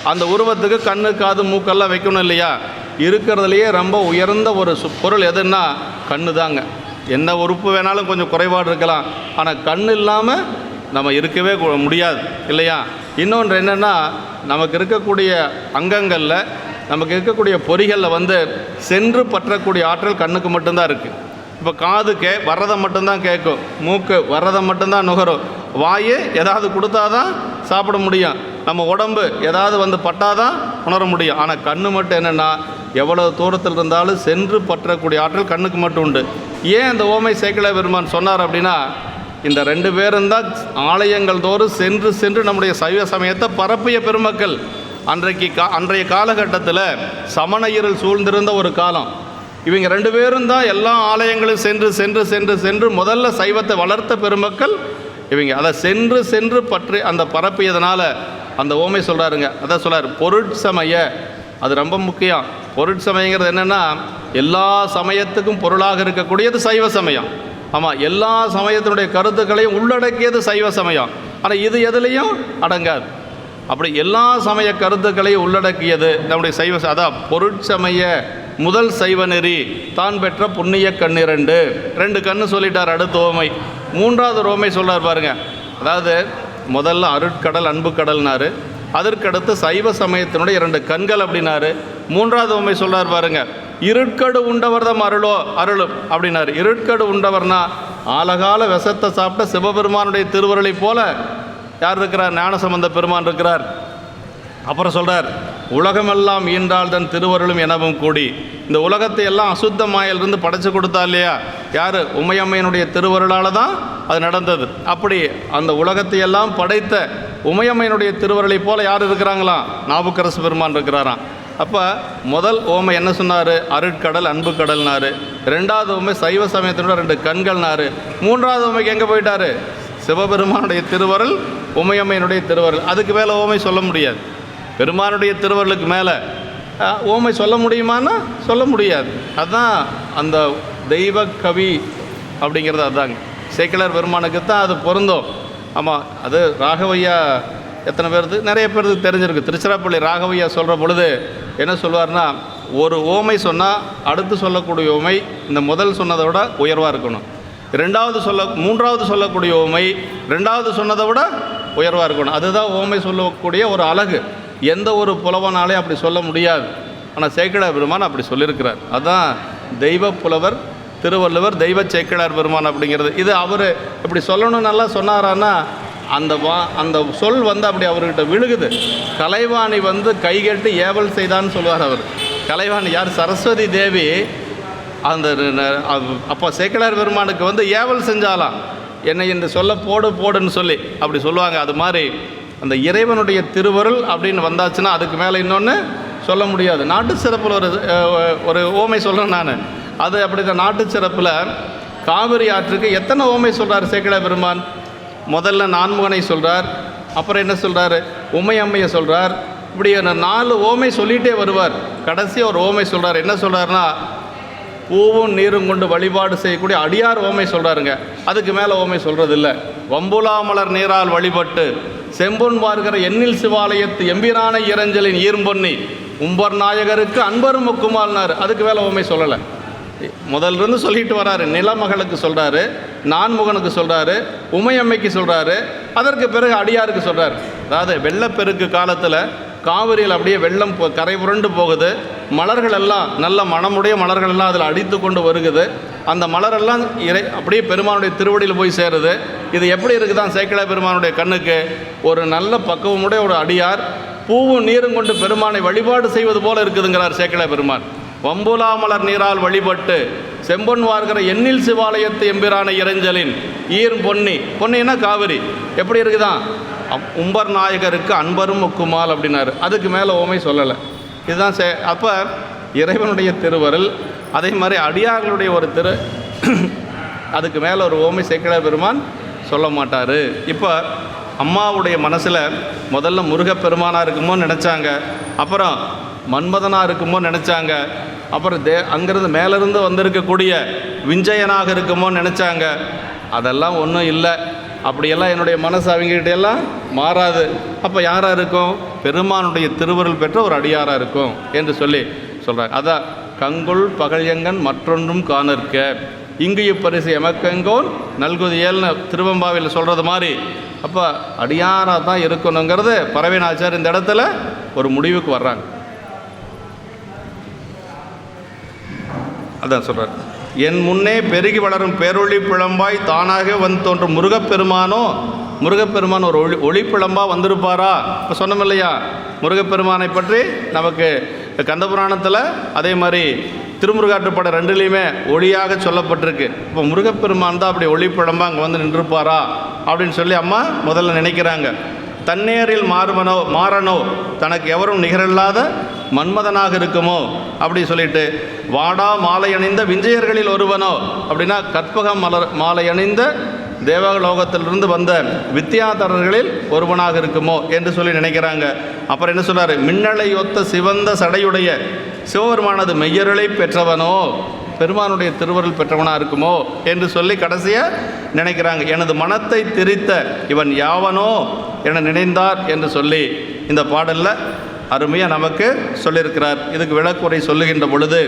அந்த உருவத்துக்கு கண்ணு காது மூக்கெல்லாம் வைக்கணும் இல்லையா? இருக்கிறதுலையே ரொம்ப உயர்ந்த ஒரு பொருள் எதுன்னா கண்ணு தாங்க. என்ன உறுப்பு வேணாலும் கொஞ்சம் குறைபாடு இருக்கலாம், ஆனால் கண் இல்லாமல் நம்ம இருக்கவே முடியாது இல்லையா? இன்னொன்று என்னென்னா, நமக்கு இருக்கக்கூடிய அங்கங்களில் நமக்கு இருக்கக்கூடிய பொறிகளில் சென்று பற்றக்கூடிய ஆற்றல் கண்ணுக்கு மட்டும்தான் இருக்குது. இப்போ காது வர்றதை மட்டும்தான் கேட்கும், மூக்கு வர்றதை மட்டும்தான் நுகரும், வாயு ஏதாவது கொடுத்தா தான் சாப்பிட முடியும், நம்ம உடம்பு ஏதாவது பட்டாதான் உணர முடியும். ஆனால் கண்ணு மட்டும் என்னென்னா எவ்வளோ தூரத்தில் இருந்தாலும் சென்று பற்றக்கூடிய ஆற்றல் கண்ணுக்கு மட்டும் உண்டு. ஏன் அந்த ஓமை சேக்கிழார் பெருமான் சொன்னார் அப்படின்னா, இந்த 2 பேரும் தான் ஆலயங்கள் தோறும் சென்று நம்முடைய சைவ சமயத்தை பரப்பிய பெருமக்கள். அன்றைய காலகட்டத்தில் சமண இருள் சூழ்ந்திருந்த ஒரு காலம். இவங்க 2 பேரும் தான் எல்லா ஆலயங்களும் சென்று முதல்ல சைவத்தை வளர்த்த பெருமக்கள் இவங்க. அதை சென்று பற்றி அந்த பரப்பியதுனால அந்த ஓமை சொல்கிறாருங்க. அதான் சொல்கிறார் பொருட்சமய. அது ரொம்ப முக்கியம். பொருட்சமயங்கிறது என்னென்னா, எல்லா சமயத்துக்கும் பொருளாக இருக்கக்கூடியது சைவ சமயம். ஆமாம், எல்லா சமயத்தினுடைய கருத்துக்களையும் உள்ளடக்கியது சைவ சமயம். ஆனால் இது எதுலேயும் அடங்காது. அப்படி எல்லா சமய கருத்துக்களையும் உள்ளடக்கியது நம்முடைய சைவ. அதான் பொருட்சமய முதல் சைவ நெறி தான் பெற்ற புண்ணிய கண்ணிரண்டு. 2 கண்ணு சொல்லிட்டார். அடுத்த ஓமை 3வது ஓமை சொல்கிறார் பாருங்க. அதாவது முதல்ல அருட்கடல் அன்பு கடல்னாரு, அதற்கடுத்து சைவ சமயத்தினுடைய 2 கண்கள் அப்படின்னாரு. 3வது ஓமை சொல்கிறார் பாருங்க, இருட்கடு உண்டவர்தம் அருளும் அப்படின்னாரு. இருட்கடு உண்டவர்னா ஆலகால விஷத்தை சாப்பிட்ட சிவபெருமானுடைய திருவருளை போல யார் இருக்கிறார்? ஞானசம்பந்த பெருமான் இருக்கிறார். அப்புறம் சொல்கிறார், உலகமெல்லாம் ஈன்றாள் தன் திருவருளும் எனவும் கூடி. இந்த உலகத்தை எல்லாம் அசுத்த மாயிலிருந்து படைச்சு கொடுத்தா இல்லையா யார்? உமையம்மையினுடைய திருவருளால் தான் அது நடந்தது. அப்படி அந்த உலகத்தை எல்லாம் படைத்த உமையம்மையினுடைய திருவருளை போல யார் இருக்கிறாங்களாம்? நாவுக்கரசு பெருமான் இருக்கிறாராம். அப்போ முதல் ஓமை என்ன சொன்னார்? அருட்கடல் அன்பு கடல்னாரு. 2வது ஓமை சைவ சமயத்தினோட 2 கண்கள்னாரு. 3வது ஓமைக்கு எங்கே போயிட்டார்? சிவபெருமானுடைய திருவருள், உமையம்மையினுடைய திருவருள். அதுக்கு மேலே ஓமை சொல்ல முடியாது. பெருமானுடைய திருவருளுக்கு மேலே ஓமை சொல்ல முடியுமான்னா சொல்ல முடியாது. அதுதான் அந்த தெய்வ கவி அப்படிங்கிறது. அதுதாங்க சேக்கிழார் பெருமானுக்கு தான் அது பொருந்தும். ஆமாம், அது ராகவையா எத்தனை பேருக்கு நிறைய பேருக்கு தெரிஞ்சிருக்கு. திருச்சிராப்பள்ளி ராகவையா சொல்கிற பொழுது என்ன சொல்வார்னா, ஒரு ஓமை சொன்னால் அடுத்து சொல்லக்கூடிய ஓமை இந்த முதல் சொன்னதை விட உயர்வாக இருக்கணும். 3வது சொல்லக்கூடிய ஓமை 2வது சொன்னதை விட உயர்வாக இருக்கணும். அதுதான் ஓமை சொல்லக்கூடிய ஒரு அழகு. எந்த ஒரு புலவனாலே அப்படி சொல்ல முடியாது. ஆனால் சேக்கிழார் பெருமான் அப்படி சொல்லியிருக்கிறார். அதுதான் தெய்வ புலவர் திருவள்ளுவர், தெய்வ சேக்கிழார் பெருமான் அப்படிங்கிறது. இது அவர் இப்படி சொல்லணும் நல்லா சொன்னாரான்னா அந்த சொல் அப்படி அவர்கிட்ட விழுகுது. கலைவாணி கைகட்டி ஏவல் செய்தான்னு சொல்லுவார் அவர். கலைவாணி யார்? சரஸ்வதி தேவி. அந்த அப்போ சேக்கிழார் பெருமானுக்கு ஏவல் செஞ்சாலாம், என்னை இந்த சொல்ல போடுன்னு சொல்லி அப்படி சொல்லுவாங்க. அது மாதிரி அந்த இறைவனுடைய திருவருள் அப்படின்னு வந்தாச்சுன்னா அதுக்கு மேலே இன்னொன்று சொல்ல முடியாது. நாட்டு சிறப்பில் ஒரு ஓமை சொல்கிறேன் நான். அது அப்படி தான். நாட்டு சிறப்பில் காவிரி ஆற்றுக்கு எத்தனை ஓமை சொல்கிறார் சேக்கிழார் பெருமான்? முதல்ல நான்முகனை சொல்கிறார், அப்புறம் என்ன சொல்கிறார்? உமையம்மையை சொல்கிறார், இப்படி 4 ஓமை சொல்லிகிட்டே வருவார். கடைசியாக ஒரு ஓமை சொல்கிறார். என்ன சொல்கிறாருன்னா, பூவும் நீரும் கொண்டு வழிபாடு செய்யக்கூடிய அடியார் ஓமை சொல்கிறாருங்க. அதுக்கு மேலே ஓமை சொல்கிறதில்ல. வம்புலாமலர் நீரால் வழிபட்டு செம்பொன் பார்க்கிற எண்ணில் சிவாலயத்து எம்பிரான இறைஞ்சலின் ஈர்ம்பொன்னி உம்பர் நாயகருக்கு அன்பரும் முக்குமால்னார். அதுக்கு மேலே ஓமை சொல்லலை. முதல்லிருந்து சொல்லிட்டு வராரு. நிலமகளுக்கு சொல்கிறாரு, நான்முகனுக்கு சொல்கிறாரு, உமையம்மைக்கு சொல்கிறாரு, அதற்கு பிறகு அடியாருக்கு சொல்கிறார். அதாவது வெள்ளப்பெருக்கு காலத்தில் காவிரியில் அப்படியே வெள்ளம் கரை புரண்டு போகுது. மலர்கள் எல்லாம் நல்ல மனமுடைய மலர்கள் எல்லாம் அதில் அடித்து கொண்டு வருகுது. அந்த மலரெல்லாம் அப்படியே பெருமானுடைய திருவடியில் போய் சேருது. இது எப்படி இருக்குதான் சேக்கிழார் பெருமானுடைய கண்ணுக்கு? ஒரு நல்ல பக்குவமுடைய ஒரு அடியார் பூவும் நீரும் கொண்டு பெருமானை வழிபாடு செய்வது போல இருக்குதுங்கிறார் சேக்கிழார் பெருமான். வம்புலாமலர் நீரால் வழிபட்டு செம்பொன் வார்கிற எண்ணில் சிவாலயத்து எம்பிரான இறைஞ்சலின் ஈர் பொன்னி, பொன்னின்னா காவிரி, எப்படி இருக்குதான்? உம்பர் நாயகருக்கு அன்பரும் முக்குமால் அப்படின்னாரு. அதுக்கு மேலே ஓமை சொல்லலை. இதுதான் அப்போ இறைவனுடைய திருவருள், அதே மாதிரி அடியார்களுடைய ஒரு அதுக்கு மேலே ஒரு ஓமை சேக்கிழார் பெருமான் சொல்ல மாட்டார். இப்போ அம்மாவுடைய மனசில் முதல்ல முருகப்பெருமானாக இருக்குமோ நினச்சாங்க, அப்புறம் மன்மதனாக இருக்குமோ நினச்சாங்க, அப்புறம் அங்கேருந்து மேலேருந்து வந்திருக்கக்கூடிய விஞ்சயனாக இருக்குமோ நினச்சாங்க. அதெல்லாம் ஒன்றும் இல்லை. அப்படியெல்லாம் என்னுடைய மனசு அவங்ககிட்டையெல்லாம் மாறாது. அப்போ யாராக இருக்கும்? பெருமானுடைய திருவருள் பெற்ற ஒரு அடியாராக இருக்கும் என்று சொல்லி சொல்கிறாங்க. அதான் கங்குள் பகழியங்கன் மற்றொன்றும் காணற்க இங்கு இப்பரிசு எமக்கங்கோன் நல்குதியல்னு திருவம்பாவில் சொல்கிறது மாதிரி. அப்போ அடியாராக தான் இருக்கணுங்கிறது பரவேனாச்சார் இந்த இடத்துல ஒரு முடிவுக்கு வர்றாங்க. அதான் சொல்கிறார், என் முன்னே பெருகி வளரும் பேரொளி பிழம்பாய் தானாக வந்து தோன்றும் முருகப்பெருமான் ஒரு ஒளிப்பிழம்பாக வந்திருப்பாரா? இப்போ சொன்னோம் இல்லையா, முருகப்பெருமானை பற்றி நமக்கு கந்தபுராணத்தில் அதே மாதிரி திருமுருகாற்றுப்படை 2லேயுமே ஒளியாக சொல்லப்பட்டிருக்கு. இப்போ முருகப்பெருமான் தான் அப்படி ஒளிப்பிழம்பாக அங்கே வந்து நின்றுப்பாரா அப்படின்னு சொல்லி அம்மா முதல்ல நினைக்கிறாங்க. தன்னேரில் மாறனோ தனக்கு எவரும் நிகரில்லாத மன்மதனாக இருக்குமோ அப்படி சொல்லிட்டு, வாடா மாலை அணிந்த விஞ்சையர்களில் ஒருவனோ அப்படின்னா கற்பக மாலை அணிந்த தேவலோகத்திலிருந்து வந்த வித்தியாதரர்களில் ஒருவனாக இருக்குமோ என்று சொல்லி நினைக்கிறாங்க. அப்புறம் என்ன சொல்றாரு, மின்னலை ஒத்த சிவந்த சடையுடைய சிவபெருமானது மெய்யருளை பெற்றவனோ, பெருமானுடைய திருவருள் பெற்றவனாக இருக்குமோ என்று சொல்லி கடைசியாக நினைக்கிறாங்க. எனது மனத்தை திரித்த இவன் யாவனோ என நினைந்தார் என்று சொல்லி இந்த பாடலில் அருமையாக நமக்கு சொல்லியிருக்கிறார். இதுக்கு விளக்குறை சொல்லுகின்ற பொழுது,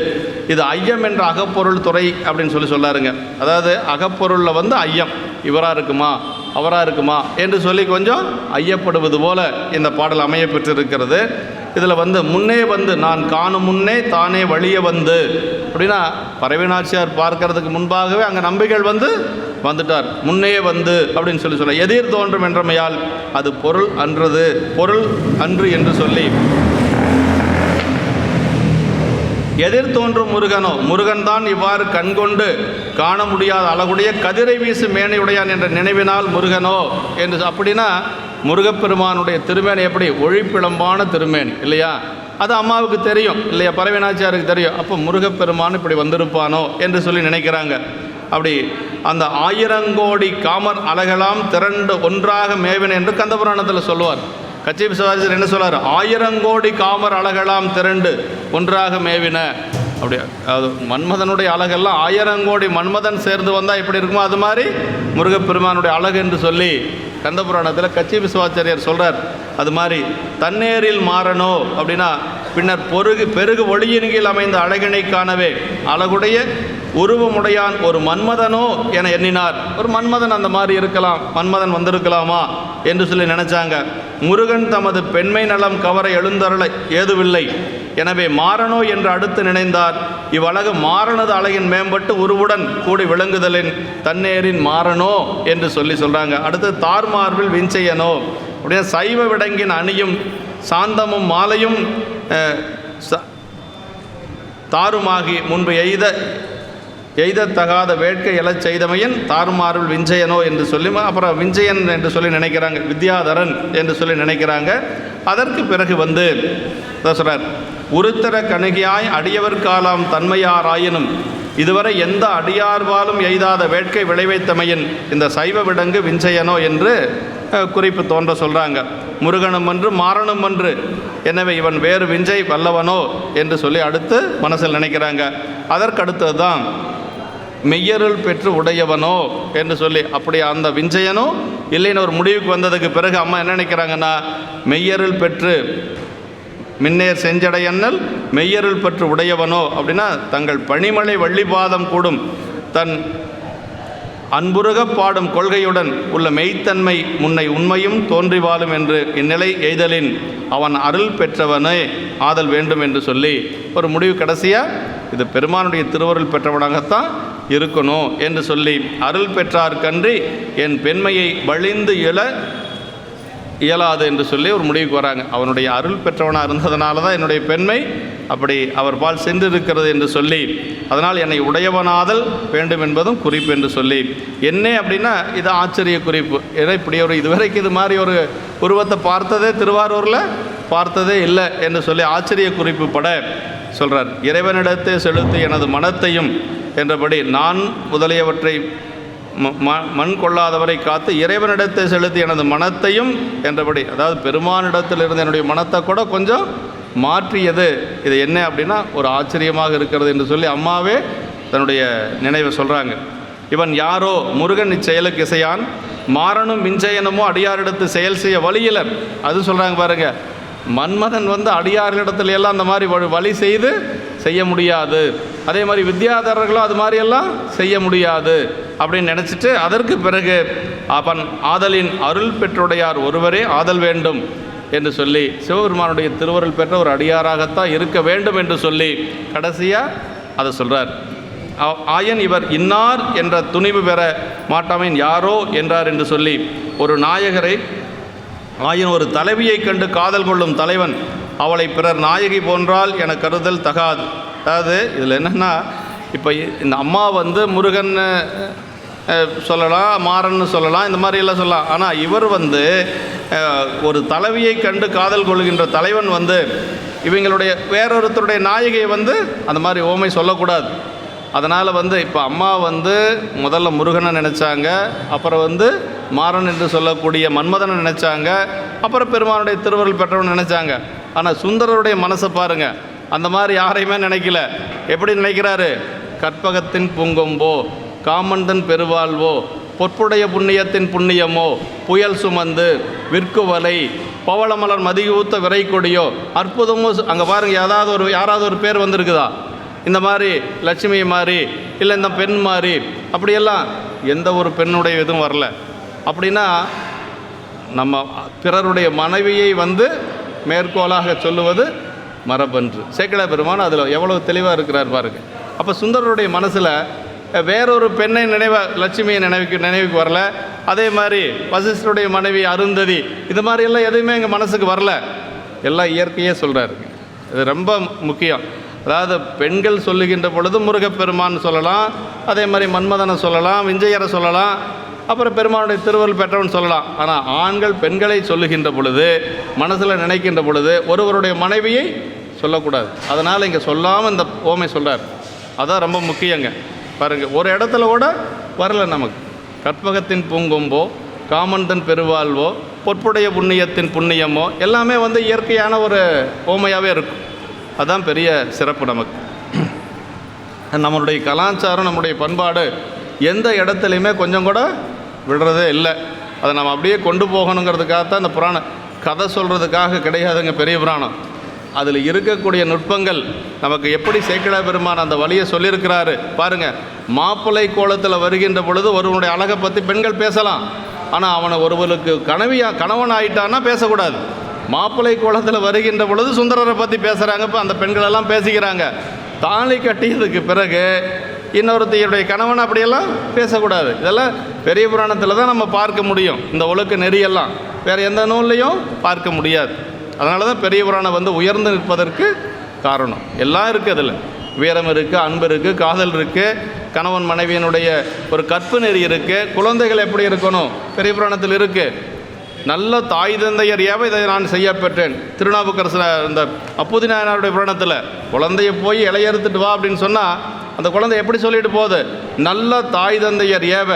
இது ஐயம் என்ற அகப்பொருள் துறை அப்படின்னு சொல்லாருங்க. அதாவது அகப்பொருளில் வந்து ஐயம், இவராக இருக்குமா அவராக இருக்குமா என்று சொல்லி கொஞ்சம் ஐயப்படுவது போல இந்த பாடல் அமைய பெற்றிருக்கிறது. இதில் வந்து முன்னே வந்து நான் காணும் முன்னே தானே வழிய வந்து அப்படின்னா பரவேனாச்சியார் பார்க்கறதுக்கு முன்பாகவே அங்கே நம்பிகள் வந்துட்டார். முன்னே வந்து அப்படின்னு சொல்ல எதிர் தோன்றும் என்றமையால் அது பொருள் அன்று என்று சொல்லி எதிர் தோன்றும் முருகன் தான் இவ்வாறு கண்கொண்டு காண முடியாத அழகுடைய கதிரை வீசு மேனையுடையான் என்ற நினைவினால் முருகனோ என்று. அப்படின்னா முருகப்பெருமானுடைய திருமேனி எப்படி ஒளிப்பிழம்பான திருமேனி இல்லையா? அது அம்மாவுக்கு தெரியும் இல்லையா, பரவேனாச்சியாருக்கு தெரியும். அப்போ முருகப்பெருமான் இப்படி வந்திருப்பானோ என்று சொல்லி நினைக்கிறாங்க. அப்படி அந்த 1000 கோடி காமர் அழகெல்லாம் திரண்டு ஒன்றாக மேவின என்று கந்தபுராணத்தில் சொல்லுவார். கச்சியப்ப சிவாச்சாரியர் என்ன சொல்வார், 1000 கோடி காமர் அழகெல்லாம் திரண்டு ஒன்றாக மேவின. அப்படி அது மன்மதனுடைய அழகெல்லாம் 1000 கோடி மன்மதன் சேர்ந்து வந்தால் எப்படி இருக்குமோ அது மாதிரி முருகப்பெருமானுடைய அழகு என்று சொல்லி கந்தபுராணத்தில் கச்சியப்ப சிவாச்சாரியர் சொல்கிறார். அது மாதிரி தன்னேரில் மாறனோ அப்படின்னா பின்னர் பெருகு ஒளியின் கீழ் அமைந்த அழகினை காணவே அழகுடைய உருவமுடையான் ஒரு மன்மதனோ என எண்ணினார். ஒரு மன்மதன் அந்த மாதிரி இருக்கலாம், மன்மதன் வந்திருக்கலாமா என்று சொல்லி நினைச்சாங்க. முருகன் தமது பெண்மை நலம் கவர எழுந்தருள ஏதுவில்லை, எனவே மாறனோ என்று அடுத்து நினைந்தார். இவ்வழகு மாறனது அழகின் மேம்பட்டு உருவுடன் கூடி விளங்குதலின் தன்னேரின் மாறனோ என்று சொல்கிறாங்க. அடுத்து தார்மார்பில் விஞ்சையனோ அப்படின்னா சைவ விடங்கின் அணியும் சாந்தமும் மாலையும் தாருமாகி முன்பு எய்தத்தகாத வேட்கை எழச் செய்தமையன் தாருமார்பில் விஞ்சயனோ என்று சொல்லி, அப்புறம் விஞ்சயன் என்று சொல்லி நினைக்கிறாங்க, வித்யாதரன் என்று சொல்லி நினைக்கிறாங்க. அதற்கு பிறகு சொல்கிறார், உருத்தர கணுகியாய் அடியவர் காலாம் தன்மையாராயினும் இதுவரை எந்த அடியார்வாலும் எய்தாத வேட்கை விளைவைத்தமையின் இந்த சைவ விடங்கு விஞ்சயனோ என்று குறிப்பு தோன்ற சொல்கிறாங்க. முருகனும் அன்று மாறனும் அன்று, எனவே இவன் வேறு விஞ்சை வல்லவனோ என்று சொல்லி அடுத்து மனசில் நினைக்கிறாங்க. அதற்கடுத்தது தான் மெய்யருள் பெற்று உடையவனோ என்று சொல்லி, அப்படி அந்த விஞ்சயனோ இல்லைன்னு ஒரு முடிவுக்கு வந்ததுக்கு பிறகு அம்மா என்ன நினைக்கிறாங்கன்னா, மெய்யருள் பெற்று மின்னேர் செஞ்சடையன்னல் மெய்யருள் பெற்று உடையவனோ அப்படின்னா தங்கள் பணிமலை வள்ளிபாதம் கூடும் தன் அன்புருக பாடும் கொள்கையுடன் உள்ள மெய்த்தன்மை முன்னை உண்மையும் தோன்றி வாழும் என்று இந்நிலை எய்தலின் அவன் அருள் பெற்றவனே ஆதல் வேண்டும் என்று சொல்லி ஒரு முடிவு. கடைசியாக இது பெருமானுடைய திருவருள் பெற்றவனாகத்தான் இருக்கணும் என்று சொல்லி, அருள் பெற்றார்கன்றி என் பெண்மையை வழிந்து இயலாது என்று சொல்லி ஒரு முடிவுக்கு வராங்க. அவனுடைய அருள் பெற்றவனாக இருந்ததுனால தான் என்னுடைய பெண்மை அப்படி அவர் பால் சென்றிருக்கிறது என்று சொல்லி, அதனால் என்னை உடையவனாதல் வேண்டும் என்பதும் குறிப்பு என்று சொல்லி, என்ன அப்படின்னா இது ஆச்சரிய குறிப்பு. ஏன்னா இப்படி ஒரு இதுவரைக்கும் இது மாதிரி ஒரு உருவத்தை பார்த்ததே திருவாரூரில் பார்த்ததே இல்லை என்று சொல்லி ஆச்சரிய குறிப்பு பட சொல்கிறார். இறைவனிடத்தை செலுத்தி எனது மனத்தையும் என்றபடி நான் முதலியவற்றை மண் கொள்ளாதவரை காத்து இறைவனிடத்தை செலுத்தி எனது மனத்தையும் என்றபடி, அதாவது பெருமானிடத்தில் இருந்த என்னுடைய மனத்தை கூட கொஞ்சம் மாற்றியது. இது என்ன அப்படின்னா ஒரு ஆச்சரியமாக இருக்கிறது என்று சொல்லி அம்மாவே தன்னுடைய நினைவை சொல்கிறாங்க. இவன் யாரோ முருகன் இச்செயலுக்கு இசையான் மாறனும் விஞ்சயனமோ அடியாரிடத்து செயல் செய்ய வழியிலர். அது சொல்கிறாங்க பாருங்கள், மன்மதன் அடியார்களிடத்துல எல்லாம் அந்த மாதிரி வழி செய்து செய்ய முடியாது, அதே மாதிரி வித்யாதரர்களும் அது மாதிரியெல்லாம் செய்ய முடியாது அப்படின்னு நினச்சிட்டு, அதற்கு பிறகு அவன் ஆதலின் அருள் பெற்றுடையார் ஒருவரே ஆதல் வேண்டும் என்று சொல்லி சிவபெருமானுடைய திருவருள் பெற்ற ஒரு அடியாராகத்தான் இருக்க வேண்டும் என்று சொல்லி கடைசியாக அதை சொல்கிறார். ஆயன் இவர் இன்னார் என்ற துணிவு பெற மாட்டாமேன் யாரோ என்றார் என்று சொல்லி, ஒரு நாயகரை ஆயின் ஒரு தலைவியை கண்டு காதல் கொள்ளும் தலைவன் அவளை பிறர் நாயகி போன்றால் என கருதல் தகாது. அதாவது இதில் என்னென்னா, இப்போ இந்த அம்மா முருகன் சொல்லலாம், மாறன்னு சொல்லலாம், இந்த மாதிரியெல்லாம் சொல்லலாம். ஆனால் இவர் ஒரு தலைவியை கண்டு காதல் கொள்கின்ற தலைவன் இவங்களுடைய வேறொருத்தருடைய நாயகியை அந்த மாதிரி ஓமை சொல்லக்கூடாது. அதனால் இப்போ அம்மா முதல்ல முருகனை நினச்சாங்க, அப்புறம் மாறன் என்று சொல்லக்கூடிய மன்மதனை நினச்சாங்க, அப்புறம் பெருமானுடைய திருவருள் பெற்றவன் நினச்சாங்க. ஆனால் சுந்தரருடைய மனசை பாருங்கள், அந்த மாதிரி யாரையுமே நினைக்கல. எப்படி நினைக்கிறாரு? கற்பகத்தின் பூங்கொம்போ காமந்தன் பெருவாழ்வோ பொற்புடைய புண்ணியத்தின் புண்ணியமோ புயல் சுமந்து விற்குவலை பவளமலர் மதியூத்த விரை கொடியோ அற்புதமோ. அங்கே பாருங்கள், யாராவது ஒரு பேர் வந்திருக்குதா? இந்த மாதிரி லட்சுமி மாதிரி, இல்லை இந்த பெண் மாதிரி, அப்படியெல்லாம் எந்த ஒரு பெண்ணுடைய இதுவும் வரல. அப்படின்னா நம்ம பிறருடைய மனைவியை மேற்கோளாக சொல்லுவது மரபன்று. சேக்கிழார் பெருமான் அதில் எவ்வளோ தெளிவாக இருக்கிறார் பாருங்கள். அப்போ சுந்தரருடைய மனசில் வேறொரு பெண்ணை லட்சுமியை நினைவுக்கு வரல. அதே மாதிரி வசிஷ்டருடைய மனைவி அருந்ததி, இது மாதிரியெல்லாம் எதுவுமே எங்கள் மனசுக்கு வரல. எல்லாம் இயற்கையே சொல்கிறாருங்க. இது ரொம்ப முக்கியம். அதாவது பெண்கள் சொல்லுகின்ற பொழுது முருகப்பெருமான் சொல்லலாம், அதே மாதிரி மன்மதனை சொல்லலாம், விஞ்சையரை சொல்லலாம், அப்புறம் பெருமானுடைய திருவருள் பெற்றவன் சொல்லலாம். ஆனால் ஆண்கள் பெண்களை சொல்லுகின்ற பொழுது, மனசில் நினைக்கின்ற பொழுது ஒருவருடைய மனைவியை சொல்லக்கூடாது. அதனால் இங்கே சொல்லாமல் இந்த ஓமை சொல்கிறார். அதான் ரொம்ப முக்கியங்க. பாருங்கள், ஒரு இடத்துல கூட வரல நமக்கு. கற்பகத்தின் பூங்கொம்போ காமந்தன் பெருவாழ்வோ பொற்புடைய புண்ணியத்தின் புண்ணியமோ எல்லாமே இயற்கையான ஒரு ஓமையாகவே இருக்கும். அதுதான் பெரிய சிறப்பு நமக்கு. நம்மளுடைய கலாச்சாரம், நம்முடைய பண்பாடு எந்த இடத்துலையுமே கொஞ்சம் கூட விடுறதே இல்லை. அதை நம்ம அப்படியே கொண்டு போகணுங்கிறதுக்காகத்தான் இந்த புராணம். கதை சொல்கிறதுக்காக கிடையாதுங்க பெரிய புராணம். அதில் இருக்கக்கூடிய நுட்பங்கள் நமக்கு எப்படி சேக்கிழார் பெருமான் அந்த வழியை சொல்லியிருக்கிறாரு பாருங்கள். மாப்பிள்ளை கோலத்தில் வருகின்ற பொழுது ஒருவனுடைய அழகை பற்றி பெண்கள் பேசலாம், ஆனால் அவனை ஒருவருக்கு கணவன் ஆயிட்டான்னா பேசக்கூடாது. மாப்பிள்ளை கோலத்தில் வருகின்ற பொழுது சுந்தரரை பற்றி பேசுகிறாங்க. இப்போ அந்த பெண்களெல்லாம் பேசிக்கிறாங்க. தாலி கட்டியதுக்கு பிறகு இன்னொருத்தையுடைய கணவன் அப்படியெல்லாம் பேசக்கூடாது. இதெல்லாம் பெரிய புராணத்தில் தான் நம்ம பார்க்க முடியும். இந்த ஒழுக்க நெறியெல்லாம் வேறு எந்த நூல்லையும் பார்க்க முடியாது. அதனால தான் பெரிய புராணம் உயர்ந்து நிற்பதற்கு காரணம். எல்லாம் இருக்குது. அதில் வீரம் இருக்குது, அன்பு இருக்குது, காதல் இருக்குது, கணவன் மனைவியினுடைய ஒரு கற்பு நெறி இருக்குது, குழந்தைகள் எப்படி இருக்கணும் பெரிய புராணத்தில் இருக்குது. நல்ல தாய் தந்தையர் ஏவ இதை நான் செய்ய பெற்றேன். திருநாவுக்கரசு இந்த அப்பூதி நாயனாருடைய புராணத்தில் குழந்தைய போய் இலையறுத்துட்டு வா அப்படின்னு சொன்னால் அந்த குழந்தை எப்படி சொல்லிட்டு போகுது? நல்ல தாய் தந்தையர் ஏவ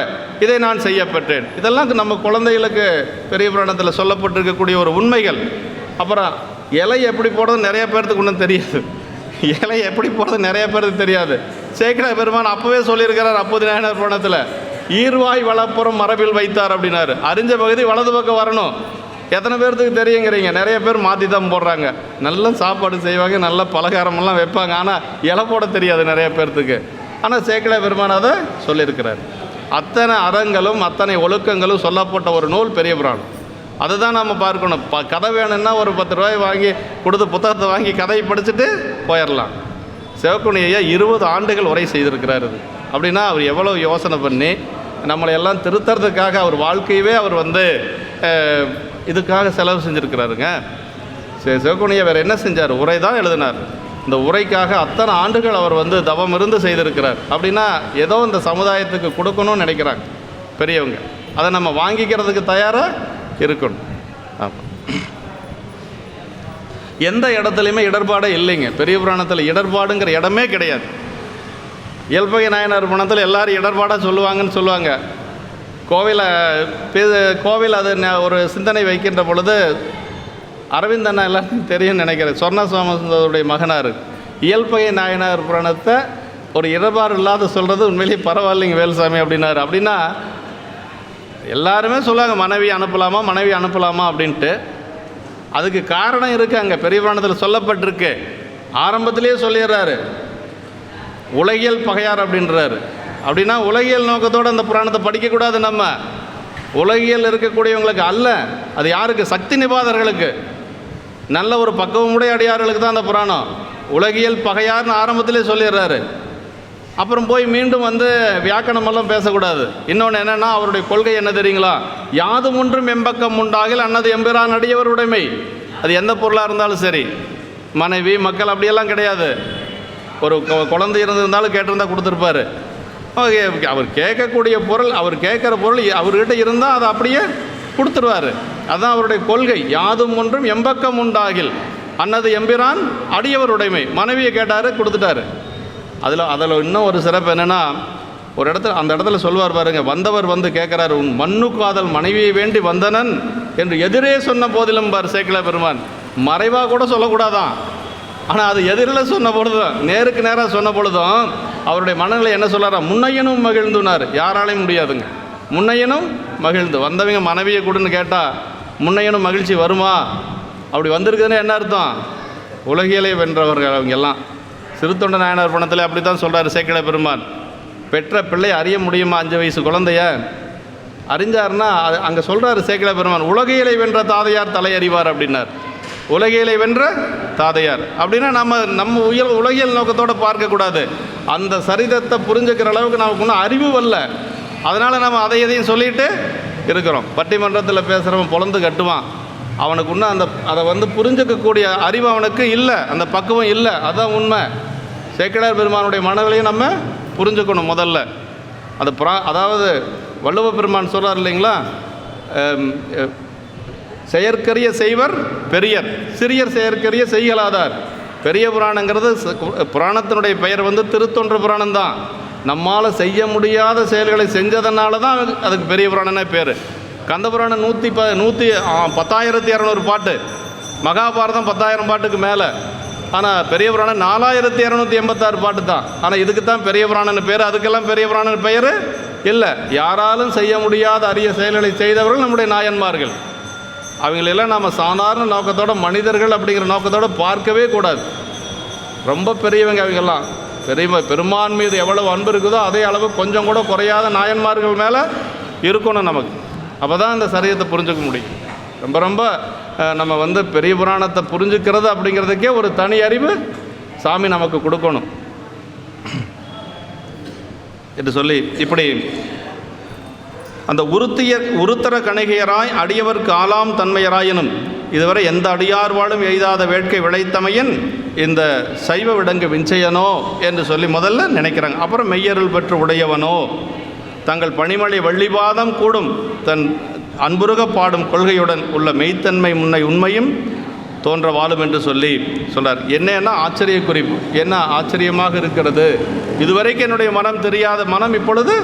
இதை நான் செய்யப்பட்டேன். இதெல்லாம் நம்ம குழந்தைகளுக்கு பெரிய புராணத்தில் சொல்லப்பட்டிருக்கக்கூடிய ஒரு உண்மைகள். அப்புறம் இலை எப்படி போடுறது நிறைய பேர்த்துக்கு ஒன்றும் தெரியாது. இலை எப்படி போடுறது நிறைய பேருக்கு தெரியாது. சேக்கிழார் பெருமான் அப்போவே சொல்லியிருக்கிறார் அப்போது நாயனார் புராணத்தில், ஈர்வாய் வலப்புறம் மரபில் வைத்தார் அப்படின்னாரு. அறிஞ்ச பகுதி வலது பக்கம் வரணும். எத்தனை பேர்த்துக்கு தெரியுங்கிறீங்க? நிறைய பேர் மாற்றி தான் போடுறாங்க. நல்ல சாப்பாடு செய்வாங்க, நல்ல பலகாரமெல்லாம் வைப்பாங்க, ஆனால் இலை போட தெரியாது நிறைய பேர்த்துக்கு. ஆனால் சேக்கிழார் பெருமான் அதை சொல்லியிருக்கிறார். அத்தனை அறங்களும் அத்தனை ஒழுக்கங்களும் சொல்லப்பட்ட ஒரு நூல் பெரிய புராணம். அதை தான் நம்ம பார்க்கணும். கதை வேணும்னா ஒரு 10 ரூபாய் வாங்கி கொடுத்து புத்தகத்தை வாங்கி கதையை படிச்சுட்டு போயிடலாம். சிவக்குனி ஐயா 20 ஆண்டுகள் உரை செய்திருக்கிறார். இது அப்படின்னா அவர் எவ்வளோ யோசனை பண்ணி நம்மளை எல்லாம் திருத்தறதுக்காக அவர் வாழ்க்கையவே அவர் இதுக்காக செலவு செஞ்சுருக்கிறாருங்க. சிவக்குனியை வேறு என்ன செஞ்சார்? உரை தான் எழுதினார். இந்த உரைக்காக அத்தனை ஆண்டுகள் அவர் தவம் இருந்து செய்திருக்கிறார். அப்படின்னா ஏதோ இந்த சமுதாயத்துக்கு கொடுக்கணும்னு நினைக்கிறாங்க பெரியவங்க. அதை நம்ம வாங்கிக்கிறதுக்கு தயாராக இருக்கணும். ஆமாம், எந்த இடத்துலையுமே இடர்பாடே இல்லைங்க. பெரிய புராணத்தில் இடர்பாடுங்கிற இடமே கிடையாது. இயல்பகை நாயனார் புராணத்தில் எல்லோரும் இடர்பாடாக சொல்லுவாங்க. கோவில் அது ஒரு சிந்தனை வைக்கின்ற பொழுது அரவிந்த் அண்ணா எல்லாருக்கும் தெரியும்னு நினைக்கிறேன். சொர்ண சோமசுந்தருடைய மகனார் இயல்பகை நாயனார் புராணத்தை ஒரு இடர்பாடு இல்லாத சொல்கிறது உண்மையிலேயே பரவாயில்லைங்க வேலுசாமி அப்படின்னாரு. அப்படின்னா எல்லாருமே சொல்லுவாங்க மனைவி அனுப்பலாமா அப்படின்ட்டு. அதுக்கு காரணம் இருக்குது, அங்கே பெரிய புராணத்தில் சொல்லப்பட்டிருக்கு. ஆரம்பத்திலேயே சொல்லிடுறாரு, உலகியல் பகையார் அப்படின்றாரு. அப்படின்னா உலகியல் நோக்கத்தோடு அந்த புராணத்தை படிக்கக்கூடாது. நம்ம உலகியல் இருக்கக்கூடியவங்களுக்கு அல்ல, அது யாருக்கு? சக்தி நிபாதர்களுக்கு, நல்ல ஒரு பக்குவமுடைய அடியார்களுக்கு தான் அந்த புராணம். உலகியல் பகையார்னு ஆரம்பத்திலே சொல்லிடுறாரு. அப்புறம் போய் மீண்டும் வியாக்கணமெல்லாம் பேசக்கூடாது. இன்னொன்று என்னென்னா, அவருடைய கொள்கை என்ன தெரியுங்களா? யாதும் ஒன்றும் எம்பக்கம் உண்டாகில் அன்னது எம்பிரான் அடியவர் உடைமை. அது எந்த பொருளாக இருந்தாலும் சரி, மனைவி மக்கள் அப்படியெல்லாம் கிடையாது. ஒரு குழந்தை இருந்திருந்தாலும் கேட்டிருந்தா கொடுத்துருப்பாரு. அவர் கேட்கக்கூடிய பொருள், அவர் கேட்குற பொருள் அவர்கிட்ட இருந்தால் அதை அப்படியே கொடுத்துருவார். அதுதான் அவருடைய கொள்கை. யாதும் ஒன்றும் எம்பக்கம் உண்டாகில் அன்னது எம்பிரான் அடியவர் உடைமை. மனைவியை கேட்டார், கொடுத்துட்டாரு. அதில் இன்னும் ஒரு சிறப்பு என்னென்னா, ஒரு அந்த இடத்துல சொல்வார் பாருங்க, வந்தவர் கேட்குறாரு, உன் மண்ணு காதல் மனைவியை வேண்டி வந்தனன் என்று எதிரே சொன்ன போதிலும் சேக்கிழார் பெருமான் மறைவாக கூட சொல்லக்கூடாதான். ஆனால் அது எதிரில் சொன்ன பொழுதும், நேருக்கு நேராக சொன்ன பொழுதும் அவருடைய மனநிலை என்ன சொல்கிறாரா? முன்னையனும் மகிழ்ந்துனார். யாராலையும் முடியாதுங்க. முன்னையனும் மகிழ்ந்து. வந்தவங்க மனைவியை கொடுன்னு கேட்டால் முன்னையனும் மகிழ்ச்சி வருமா? அப்படி வந்திருக்குதுன்னு என்ன அர்த்தம்? உலகியலை வென்றவர்கள் அவங்க எல்லாம். சிறுத்தொண்ட நாயனார் பணத்தில் அப்படி தான் சொல்கிறார் சேக்கிழார் பெருமான். பெற்ற பிள்ளை அறிய முடியுமா? 5 வயசு குழந்தைய அறிஞ்சார்னா அங்கே சொல்கிறாரு சேக்கிழார் பெருமான், உலகியலை வென்ற தாதையார் தலை அறிவார் அப்படின்னார். உலகியலை வென்ற தாதையார் அப்படின்னா நம்ம உலகியல் நோக்கத்தோடு பார்க்கக்கூடாது. அந்த சரிதத்தை புரிஞ்சுக்கிற அளவுக்கு நமக்கு இன்னும் அறிவு வரல. அதனால் நம்ம அதை எதையும் சொல்லிட்டு இருக்கிறோம். பட்டிமன்றத்தில் பேசுகிறவன் பொழந்து கட்டுவான். அவனுக்கு இன்னும் அதை புரிஞ்சுக்கக்கூடிய அறிவு அவனுக்கு இல்லை, அந்த பக்குவம் இல்லை. அதுதான் உண்மை. சேக்கிழார் பெருமானுடைய மனநிலையும் நம்ம புரிஞ்சுக்கணும் முதல்ல. அதாவது வள்ளுவ பெருமான் சொல்கிறார் இல்லைங்களா, செயற்கரிய செய்வர் பெரியர், சிறியர் செயற்கரிய செய்கலாதார். பெரிய புராணங்கிறது புராணத்தினுடைய பெயர் திருத்தொன்ற புராணம் தான். நம்மால் செய்ய முடியாத செயல்களை செஞ்சதுனால தான் அதுக்கு பெரிய புராணம்னே பேர். கந்த புராணம் 10,200 பாட்டு, மகாபாரதம் 10,000 பாட்டுக்கு மேலே. ஆனால் பெரிய புராணம் 4,286 பாட்டு தான். ஆனால் இதுக்கு தான் பெரிய புராணம்னு பேர். அதுக்கெல்லாம் பெரிய புராணம் பெயர் இல்லை. யாராலும் செய்ய முடியாத அரிய செயல்களை செய்தவர்கள் நம்முடைய நாயன்மார்கள். அவங்களெல்லாம் நாம் சாதாரண நோக்கத்தோட மனிதர்கள் அப்படிங்கிற நோக்கத்தோடு பார்க்கவே கூடாது. ரொம்ப பெரியவங்க அவங்கெல்லாம். பெருமான் மீது எவ்வளவு அன்பு இருக்குதோ அதே அளவு கொஞ்சம் கூட குறையாத நாயன்மார்கள் மேலே இருக்கணும் நமக்கு. அப்போ தான் இந்த சரியத்தை புரிஞ்சுக்க முடியும். ரொம்ப ரொம்ப நம்ம பெரிய புராணத்தை புரிஞ்சுக்கிறது அப்படிங்கிறதுக்கே ஒரு தனி அறிவு சாமி நமக்கு கொடுக்கணும் என்று சொல்லி, இப்படி அந்த உருத்தர கணிகையராய் அடியவர்க்கு ஆலாம் தன்மையராயினும் இதுவரை எந்த அடியார் வாழும் எய்தாத வேட்கை விளைத்தமையின் இந்த சைவ விடங்கு விஞ்சையனோ என்று சொல்லி முதல்ல நினைக்கிறாங்க. அப்புறம் மெய்யருள் பெற்று உடையவனோ, தங்கள் பணிமலை வள்ளிபாதம் கூடும் தன் அன்புருக பாடும் கொள்கையுடன் உள்ள மெய்த்தன்மை முன்னை உண்மையும் தோன்ற வாழும் என்று சொல்லி சொல்கிறார். என்னன்னா ஆச்சரிய குறிப்பு, என்ன ஆச்சரியமாக இருக்கிறது, இதுவரைக்கும் என்னுடைய மனம் தெரியாத மனம் இப்பொழுது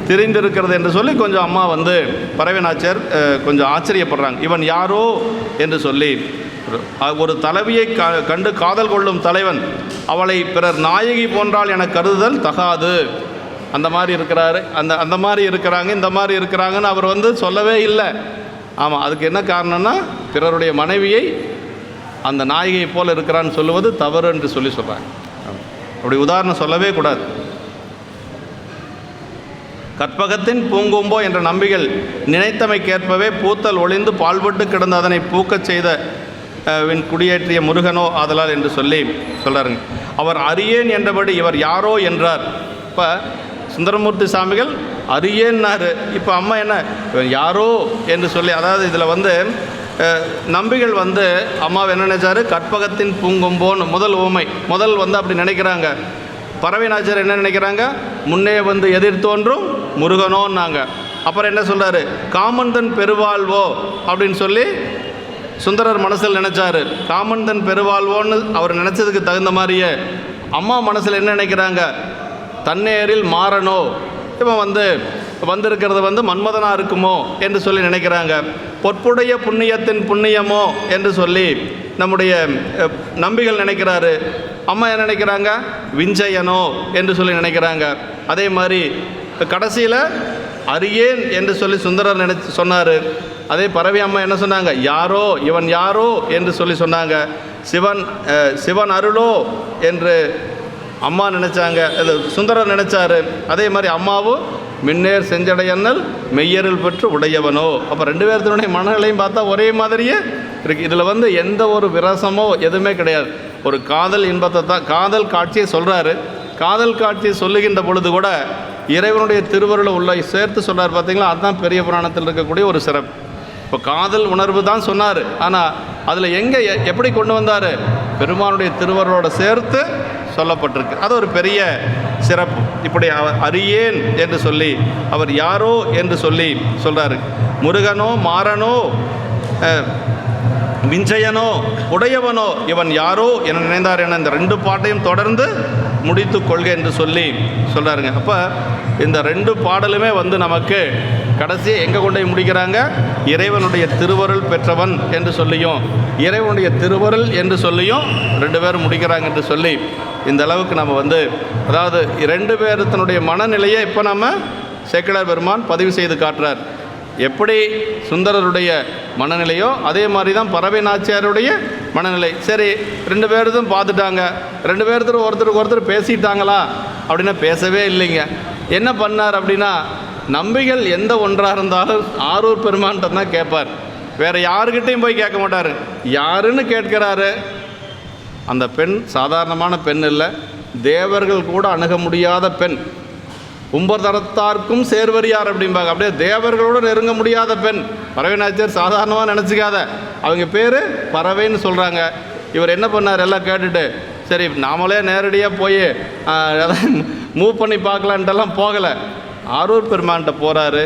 தெரிந்திருக்கிறது என்று சொல்லி கொஞ்சம் அம்மா வந்து பறவை நாச்சியார் கொஞ்சம் ஆச்சரியப்படுறாங்க. இவன் யாரோ என்று சொல்லி, ஒரு தலைவியை கண்டு காதல் கொள்ளும் தலைவன் அவளை பிறர் நாயகி போன்றால் என கருதுதல் தகாது. அந்த மாதிரி இருக்கிறாரு, அந்த மாதிரி இருக்கிறாங்க, இந்த மாதிரி இருக்கிறாங்கன்னு அவர் வந்து சொல்லவே இல்லை. ஆமாம், அதுக்கு என்ன காரணம்னா பிறருடைய மனைவியை அந்த நாயகியை போல் இருக்கிறான்னு சொல்லுவது தவறு என்று சொல்லி சொல்கிறாங்க. அப்படி உதாரணம் சொல்லவே கூடாது. கற்பகத்தின் பூங்கொம்போ என்ற நம்பிகள் நினைத்தமைக்கேற்பவே பூத்தல் ஒளிந்து பால்பட்டு கிடந்த அதனை பூக்கச் செய்த குடியேற்றிய முருகனோ ஆதலால் என்று சொல்லி சொல்கிறாருங்க. அவர் அறியேன் என்றபடி இவர் யாரோ என்றார். இப்போ சுந்தரமூர்த்தி சாமிகள் அறியேன்னாரு. இப்போ அம்மா என்ன யாரோ என்று சொல்லி, அதாவது இதில் வந்து நம்பிகள் வந்து அம்மாவை என்ன நினைச்சாரு, கற்பகத்தின் பூங்கொம்போன்னு முதல் ஊமை முதல் வந்து அப்படி நினைக்கிறாங்க. பறவை நாச்சியார் என்ன நினைக்கிறாங்க, முன்னே வந்து எதிர் தோன்றும் முருகனோன்னாங்க. அப்புறம் என்ன சொல்கிறாரு, காமந்தன் பெருவாழ்வோ அப்படின்னு சொல்லி சுந்தரர் மனசில் நினச்சார். காமந்தன் பெருவாழ்வோன்னு அவர் நினச்சதுக்கு தகுந்த மாதிரியே அம்மா மனசில் என்ன நினைக்கிறாங்க, தன்னேரில் மாறனோ, இவன் வந்து வந்திருக்கிறது வந்து மன்மதனாக இருக்குமோ என்று சொல்லி நினைக்கிறாங்க. பொற்புடைய புண்ணியத்தின் புண்ணியமோ என்று சொல்லி நம்முடைய நம்பிகள் நினைக்கிறாரு. அம்மா என்ன நினைக்கிறாங்க, விஞ்சயனோ என்று சொல்லி நினைக்கிறாங்க. அதே மாதிரி கடைசியில் அறியேன் என்று சொல்லி சுந்தரர் சொன்னார். அதே பறவை அம்மா என்ன சொன்னாங்க, யாரோ இவன் யாரோ என்று சொல்லி சொன்னாங்க. சிவன் அருளோ என்று அம்மா நினச்சாங்க, அது சுந்தரர் நினச்சாரு. அதே மாதிரி அம்மாவும் மின்னேர் செஞ்சடையன்னல் மெய்யருள் பெற்று உடையவனோ. அப்போ ரெண்டு பேர்த்தினுடைய மனநிலையும் பார்த்தா ஒரே மாதிரியே இருக்குது. இதில் வந்து எந்த ஒரு விரசமோ எதுவுமே கிடையாது. ஒரு காதல் இன்பத்தை தான் காதல் காட்சியை சொல்கிறாரு. காதல் காட்சியை சொல்லுகின்ற பொழுது கூட இறைவனுடைய திருவருளை உள்ள சேர்த்து சொல்கிறார். பார்த்தீங்களா, அதுதான் பெரிய புராணத்தில் இருக்கக்கூடிய ஒரு சிறப்பு. இப்போ காதல் உணர்வு தான் சொன்னார், ஆனால் அதில் எங்கே எப்படி கொண்டு வந்தார், பெருமானுடைய திருவருளோடு சேர்த்து சொல்லப்பட்டிருக்கு. அது ஒரு பெரிய சிறப்பு. இப்படி அறியேன் என்று சொல்லி அவர் யாரோ என்று சொல்லி சொல்கிறாரு. முருகனோ மாறனோ விஞ்சயனோ உடையவனோ இவன் யாரோ என நினைந்தார் என இந்த ரெண்டு பாட்டையும் தொடர்ந்து முடித்து கொள்க என்று சொல்லி சொல்கிறாருங்க. அப்போ இந்த ரெண்டு பாடலுமே வந்து நமக்கு கடைசியை எங்கே கொண்டு போய் முடிக்கிறாங்க, இறைவனுடைய திருவருள் பெற்றவன் என்று சொல்லியும் இறைவனுடைய திருவருள் என்று சொல்லியும் ரெண்டு பேரும் முடிக்கிறாங்க என்று சொல்லி இந்த அளவுக்கு நம்ம வந்து, அதாவது ரெண்டு பேருத்தனுடைய மனநிலையை இப்போ நம்ம சேக்கிழார் பெருமான் பதிவு செய்து காட்டுறார். எப்படி சுந்தரருடைய மனநிலையோ அதே மாதிரி தான் பறவை நாச்சியாருடைய மனநிலை. சரி, ரெண்டு பேர்த்தும் பார்த்துட்டாங்க, ரெண்டு பேர்த்தும் ஒருத்தருக்கு ஒருத்தர் பேசிட்டாங்களா அப்படின்னா பேசவே இல்லைங்க. என்ன பண்ணார் அப்படின்னா, நம்பிகள் எந்த ஒன்றாக இருந்தாலும் ஆரூர் பெருமான்கிட்ட தான் கேட்பார், வேறு யாருக்கிட்டையும் போய் கேட்க மாட்டார். யாருன்னு கேட்கிறாரு. அந்த பெண் சாதாரணமான பெண் இல்லை, தேவர்கள் கூட அணுக முடியாத பெண். உம்பர்தரத்தார்க்கும் சேர்வரியார் அப்படிம்பாங்க. அப்படியே தேவர்களோடு நெருங்க முடியாத பெண். பறவை நாச்சியார் சாதாரணமாக நினச்சிக்காத, அவங்க பேர் பறவைன்னு சொல்கிறாங்க. இவர் என்ன பண்ணார், எல்லாம் கேட்டுட்டு சரி நாமளே நேரடியாக போய் மூவ் பண்ணி பார்க்கலான்ட்டெல்லாம் போகலை. ஆரூர் பெருமான்கிட்ட போகிறாரு.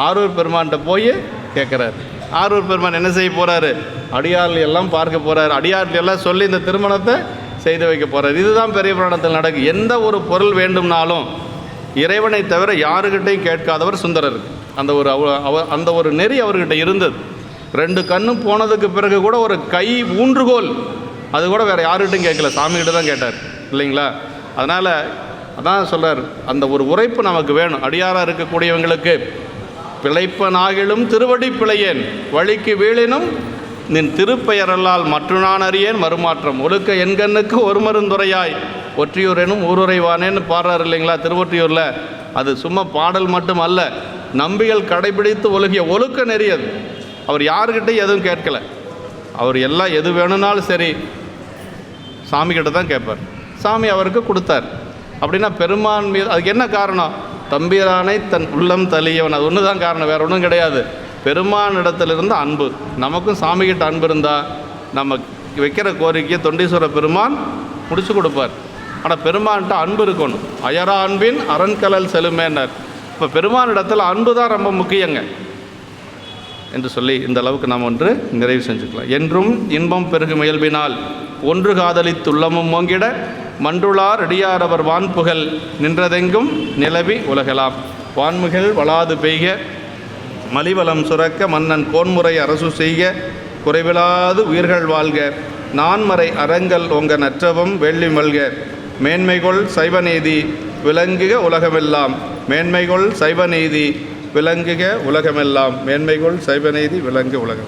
ஆரூர் பெருமான்கிட்ட போய் கேட்குறாரு. ஆரூர் பெருமான் என்ன செய்ய போகிறாரு, அடியார்கள் எல்லாம் பார்க்க போகிறாரு. அடியார்கள் எல்லாம் சொல்லி இந்த திருமணத்தை செய்து வைக்க போகிறார். இதுதான் பெரிய புராணத்தில் நடக்கும். எந்த ஒரு பொருள் வேண்டும்னாலும் இறைவனை தவிர யாருக்கிட்டையும் கேட்காதவர் சுந்தரர். அந்த ஒரு நெறி அவர்கிட்ட இருந்தது. ரெண்டு கண்ணும் போனதுக்கு பிறகு கூட ஒரு கை ஊன்றுகோல் அது கூட வேறு யாருக்கிட்டையும் கேட்கல, சாமிகிட்ட தான் கேட்டார் இல்லைங்களா. அதனால் அதான் சொல்கிறார், அந்த ஒரு உரைப்பு நமக்கு வேணும். அடியாராக இருக்கக்கூடியவங்களுக்கு பிழைப்பனாகிலும் திருவடி பிழையேன் வழிக்கு வீழினும் நின் திருப்பெயரல்லால் மற்ற நான் அறியேன் மறுமாற்றம் ஒழுக்க எண்கண்ணுக்கு ஒரு மருந்துரையாய் ஒற்றியூர் எனும் ஊருரைவானேன்னு பாடுறார் இல்லைங்களா திருவொற்றியூரில். அது சும்மா பாடல் மட்டும் அல்ல, நம்பிகள் கடைபிடித்து ஒழுகிய ஒழுக்க நெறியது. அவர் யாருக்கிட்டையும் எதுவும் கேட்கலை. அவர் எல்லாம் எது வேணும்னாலும் சரி சாமிக்கிட்ட தான் கேட்பார். சாமி அவருக்கு கொடுத்தார். அப்படின்னா பெருமான் மீது அதுக்கு என்ன காரணம், தம்பிரானை தன் உள்ளம் தலியவன். அது ஒன்று தான் காரணம், வேறு ஒன்றும் கிடையாது. பெருமான் இடத்திலிருந்து அன்பு. நமக்கும் சாமிகிட்ட அன்பு இருந்தால் நம்ம வைக்கிற கோரிக்கையை தொண்டீஸ்வர பெருமான் முடிச்சு கொடுப்பார். ஆனால் பெருமான்கிட்ட அன்பு இருக்கணும். அயரா அன்பின் அரண்கலல் செலுமேன்னார். இப்போ பெருமான் இடத்துல அன்பு தான் ரொம்ப முக்கியங்க. என்று சொல்லி இந்த அளவுக்கு நாம் ஒன்று நிறைவு செஞ்சுக்கலாம். என்றும் இன்பம் பெருகு முயல்பினால் ஒன்று காதலித்துள்ளமும் ஓங்கிட மன்றுளார் அடியார் அவர் வான்புகழ் நின்றதெங்கும் நிலவி உலகலாம். வான்முகில் வளாது பெய்க மலிவளம் சுரக்க மன்னன் கோன்முறை அரசு செய்க குறைவிலாது உயிர்கள் வாழ்க நான்மறை அறங்கள் ஓங்க நற்றவம் வெள்ளி மல்க மேன்மைகொள் சைவநீதி விளங்குக உலகமெல்லாம் மேன்மைகொள் சைவநீதி விளங்குக உலகமெல்லாம் மேன்மைகொள் சைவநீதி விளங்கு உலகம்.